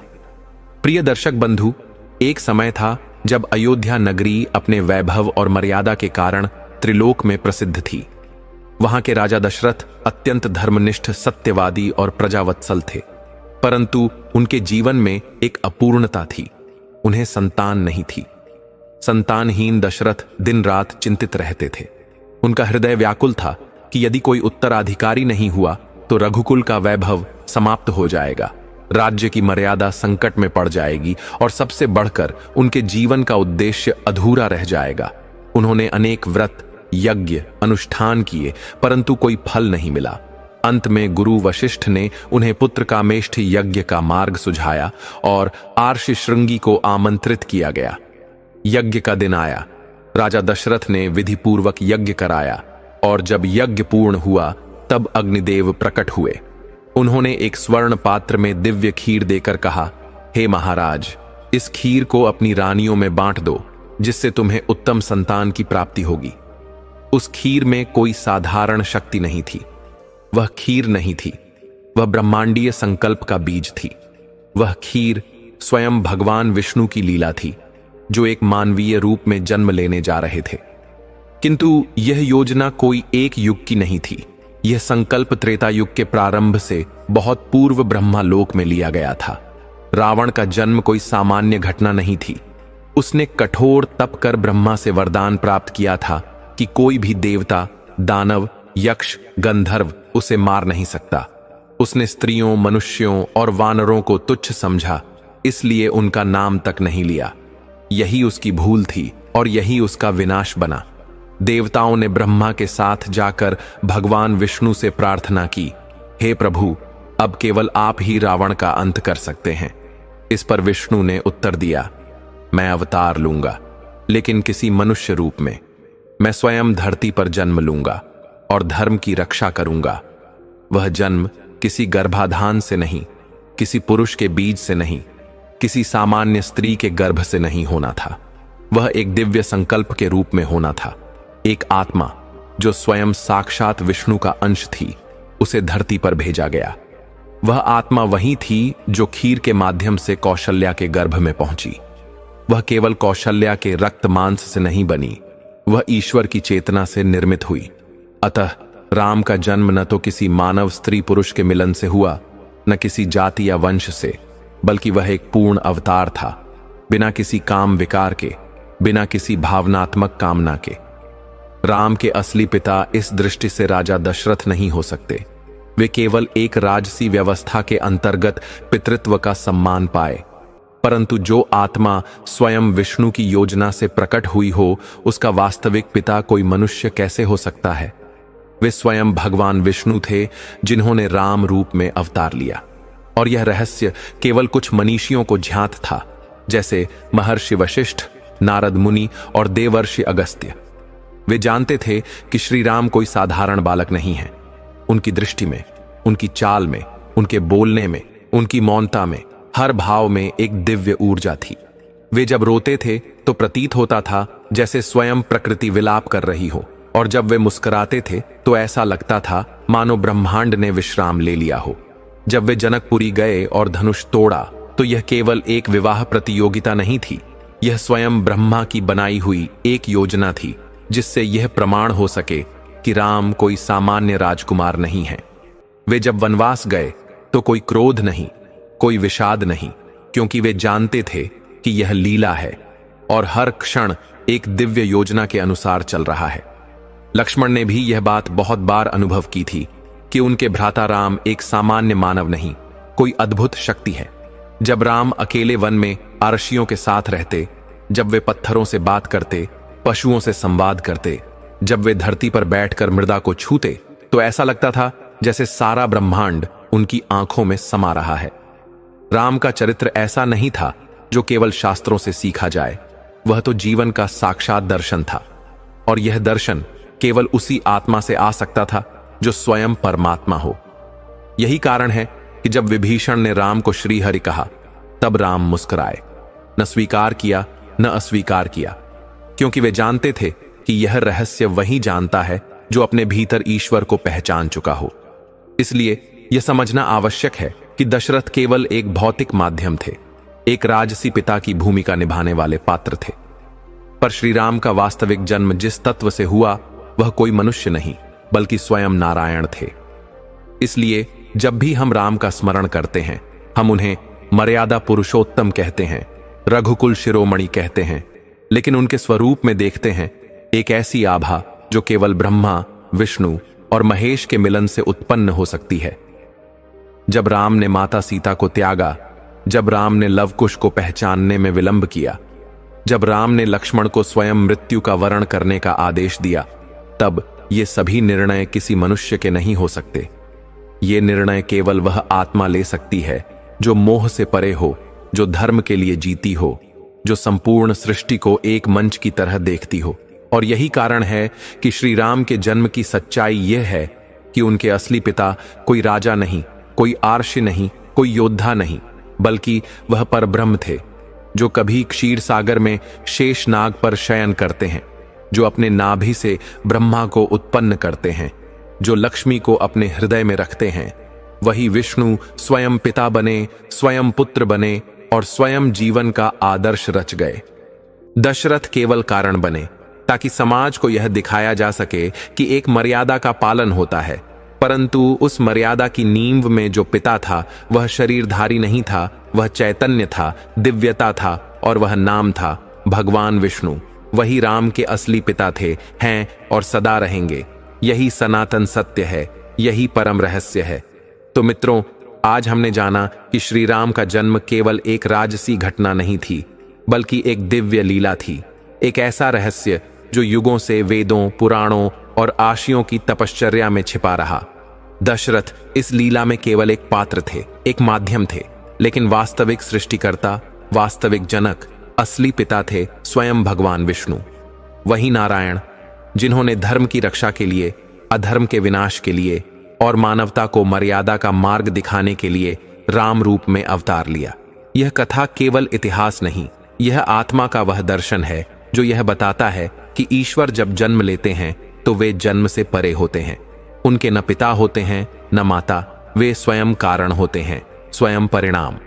प्रिय दर्शक बंधु, एक समय था जब अयोध्या नगरी अपने वैभव और मर्यादा के कारण त्रिलोक में प्रसिद्ध थी। वहां के राजा दशरथ अत्यंत धर्मनिष्ठ, सत्यवादी और प्रजावत्सल थे, परंतु उनके जीवन में एक अपूर्णता थी। उन्हें संतान नहीं थी। संतानहीन दशरथ दिन रात चिंतित रहते थे। उनका हृदय व्याकुल था कि यदि कोई उत्तराधिकारी नहीं हुआ तो रघुकुल का वैभव समाप्त हो जाएगा, राज्य की मर्यादा संकट में पड़ जाएगी और सबसे बढ़कर उनके जीवन का उद्देश्य अधूरा रह जाएगा। उन्होंने अनेक व्रत, यज्ञ, अनुष्ठान किए, परंतु कोई फल नहीं मिला। अंत में गुरु वशिष्ठ ने उन्हें पुत्र कामेष्ठ यज्ञ का मार्ग सुझाया और आर्षि श्रृंगी को आमंत्रित किया गया। यज्ञ का दिन आया। राजा दशरथ ने विधि पूर्वक यज्ञ कराया और जब यज्ञ पूर्ण हुआ तब अग्निदेव प्रकट हुए। उन्होंने एक स्वर्ण पात्र में दिव्य खीर देकर कहा, हे महाराज, इस खीर को अपनी रानियों में बांट दो, जिससे तुम्हें उत्तम संतान की प्राप्ति होगी। उस खीर में कोई साधारण शक्ति नहीं थी। वह खीर नहीं थी, वह ब्रह्मांडीय संकल्प का बीज थी। वह खीर स्वयं भगवान विष्णु की लीला थी, जो एक मानवीय रूप में जन्म लेने जा रहे थे। किंतु यह योजना कोई एक युग की नहीं थी। यह संकल्प त्रेता युग के प्रारंभ से बहुत पूर्व ब्रह्मालोक में लिया गया था। रावण का जन्म कोई सामान्य घटना नहीं थी। उसने कठोर तप कर ब्रह्मा से वरदान प्राप्त किया था कि कोई भी देवता, दानव, यक्ष, गंधर्व उसे मार नहीं सकता। उसने स्त्रियों, मनुष्यों और वानरों को तुच्छ समझा, इसलिए उनका नाम तक नहीं लिया। यही उसकी भूल थी और यही उसका विनाश बना। देवताओं ने ब्रह्मा के साथ जाकर भगवान विष्णु से प्रार्थना की, हे प्रभु, अब केवल आप ही रावण का अंत कर सकते हैं। इस पर विष्णु ने उत्तर दिया, मैं अवतार लूंगा, लेकिन किसी मनुष्य रूप में। मैं स्वयं धरती पर जन्म लूंगा और धर्म की रक्षा करूंगा। वह जन्म किसी गर्भाधान से नहीं, किसी पुरुष के बीज से नहीं, किसी सामान्य स्त्री के गर्भ से नहीं होना था। वह एक दिव्य संकल्प के रूप में होना था। एक आत्मा जो स्वयं साक्षात विष्णु का अंश थी, उसे धरती पर भेजा गया। वह आत्मा वही थी जो खीर के माध्यम से कौशल्या के गर्भ में पहुंची। वह केवल कौशल्या के रक्त मांस से नहीं बनी, वह ईश्वर की चेतना से निर्मित हुई। अतः राम का जन्म न तो किसी मानव स्त्री पुरुष के मिलन से हुआ, न किसी जाति या वंश से, बल्कि वह एक पूर्ण अवतार था, बिना किसी काम विकार के, बिना किसी भावनात्मक कामना के। राम के असली पिता इस दृष्टि से राजा दशरथ नहीं हो सकते। वे केवल एक राजसी व्यवस्था के अंतर्गत पितृत्व का सम्मान पाए, परंतु जो आत्मा स्वयं विष्णु की योजना से प्रकट हुई हो, उसका वास्तविक पिता कोई मनुष्य कैसे हो सकता है? वे स्वयं भगवान विष्णु थे, जिन्होंने राम रूप में अवतार लिया। और यह रहस्य केवल कुछ मनीषियों को ज्ञात था, जैसे महर्षि वशिष्ठ, नारद मुनि और देवर्षि अगस्त्य। वे जानते थे कि श्री राम कोई साधारण बालक नहीं है। उनकी दृष्टि में, उनकी चाल में, उनके बोलने में, उनकी मौनता में, हर भाव में एक दिव्य ऊर्जा थी। वे जब रोते थे तो प्रतीत होता था जैसे स्वयं प्रकृति विलाप कर रही हो, और जब वे मुस्कुराते थे तो ऐसा लगता था मानो ब्रह्मांड ने विश्राम ले लिया हो। जब वे जनकपुरी गए और धनुष तोड़ा तो यह केवल एक विवाह प्रतियोगिता नहीं थी, यह स्वयं ब्रह्मा की बनाई हुई एक योजना थी, जिससे यह प्रमाण हो सके कि राम कोई सामान्य राजकुमार नहीं है। वे जब वनवास गए तो कोई क्रोध नहीं, कोई विषाद नहीं, क्योंकि वे जानते थे कि यह लीला है और हर क्षण एक दिव्य योजना के अनुसार चल रहा है। लक्ष्मण ने भी यह बात बहुत बार अनुभव की थी कि उनके भ्राता राम एक सामान्य मानव नहीं, कोई अद्भुत शक्ति है। जब राम अकेले वन में आरक्षियों के साथ रहते, जब वे पत्थरों से बात करते, पशुओं से संवाद करते, जब वे धरती पर बैठकर मृदा को छूते, तो ऐसा लगता था जैसे सारा ब्रह्मांड उनकी आंखों में समा रहा है। राम का चरित्र ऐसा नहीं था जो केवल शास्त्रों से सीखा जाए, वह तो जीवन का साक्षात दर्शन था। और यह दर्शन केवल उसी आत्मा से आ सकता था जो स्वयं परमात्मा हो। यही कारण है कि जब विभीषण ने राम को श्रीहरि कहा, तब राम मुस्कुराए, न स्वीकार किया न अस्वीकार किया, क्योंकि वे जानते थे कि यह रहस्य वही जानता है जो अपने भीतर ईश्वर को पहचान चुका हो। इसलिए यह समझना आवश्यक है कि दशरथ केवल एक भौतिक माध्यम थे, एक राजसी पिता की भूमिका निभाने वाले पात्र थे। पर श्री राम का वास्तविक जन्म जिस तत्व से हुआ, वह कोई मनुष्य नहीं बल्कि स्वयं नारायण थे। इसलिए जब भी हम राम का स्मरण करते हैं, हम उन्हें मर्यादा पुरुषोत्तम कहते हैं, रघुकुल शिरोमणि कहते हैं, लेकिन उनके स्वरूप में देखते हैं एक ऐसी आभा जो केवल ब्रह्मा, विष्णु और महेश के मिलन से उत्पन्न हो सकती है। जब राम ने माता सीता को त्यागा, जब राम ने लवकुश को पहचानने में विलंब किया, जब राम ने लक्ष्मण को स्वयं मृत्यु का वरण करने का आदेश दिया, तब ये सभी निर्णय किसी मनुष्य के नहीं हो सकते। ये निर्णय केवल वह आत्मा ले सकती है जो मोह से परे हो, जो धर्म के लिए जीती हो, जो संपूर्ण सृष्टि को एक मंच की तरह देखती हो। और यही कारण है कि श्री राम के जन्म की सच्चाई यह है कि उनके असली पिता कोई राजा नहीं, कोई आर्षि नहीं, कोई योद्धा नहीं, बल्कि वह परब्रह्म थे, जो कभी क्षीर सागर में शेष नाग पर शयन करते हैं, जो अपने नाभि से ब्रह्मा को उत्पन्न करते हैं, जो लक्ष्मी को अपने हृदय में रखते हैं। वही विष्णु स्वयं पिता बने, स्वयं पुत्र बने और स्वयं जीवन का आदर्श रच गए। दशरथ केवल कारण बने ताकि समाज को यह दिखाया जा सके कि एक मर्यादा का पालन होता है, परंतु उस मर्यादा की नींव में जो पिता था वह शरीरधारी नहीं था, वह चैतन्य था, दिव्यता था, और वह नाम था भगवान विष्णु। वही राम के असली पिता थे, हैं और सदा रहेंगे। यही सनातन सत्य है, यही परम रहस्य है। तो मित्रों, आज हमने जाना कि श्री राम का जन्म केवल एक राजसी घटना नहीं थी, बल्कि एक दिव्य लीला थी, एक ऐसा रहस्य जो युगों से वेदों, पुराणों और आशियों की तपश्चर्या में छिपा रहा। दशरथ इस लीला में केवल एक पात्र थे, एक माध्यम थे, लेकिन वास्तविक सृष्टिकर्ता, वास्तविक जनक, असली पिता थे स्वयं भगवान विष्णु। वही नारायण जिन्होंने धर्म की रक्षा के लिए, अधर्म के विनाश के लिए और मानवता को मर्यादा का मार्ग दिखाने के लिए राम रूप में अवतार लिया। यह कथा केवल इतिहास नहीं, यह आत्मा का वह दर्शन है जो यह बताता है कि ईश्वर जब जन्म लेते हैं तो वे जन्म से परे होते हैं। उनके न पिता होते हैं न माता, वे स्वयं कारण होते हैं, स्वयं परिणाम।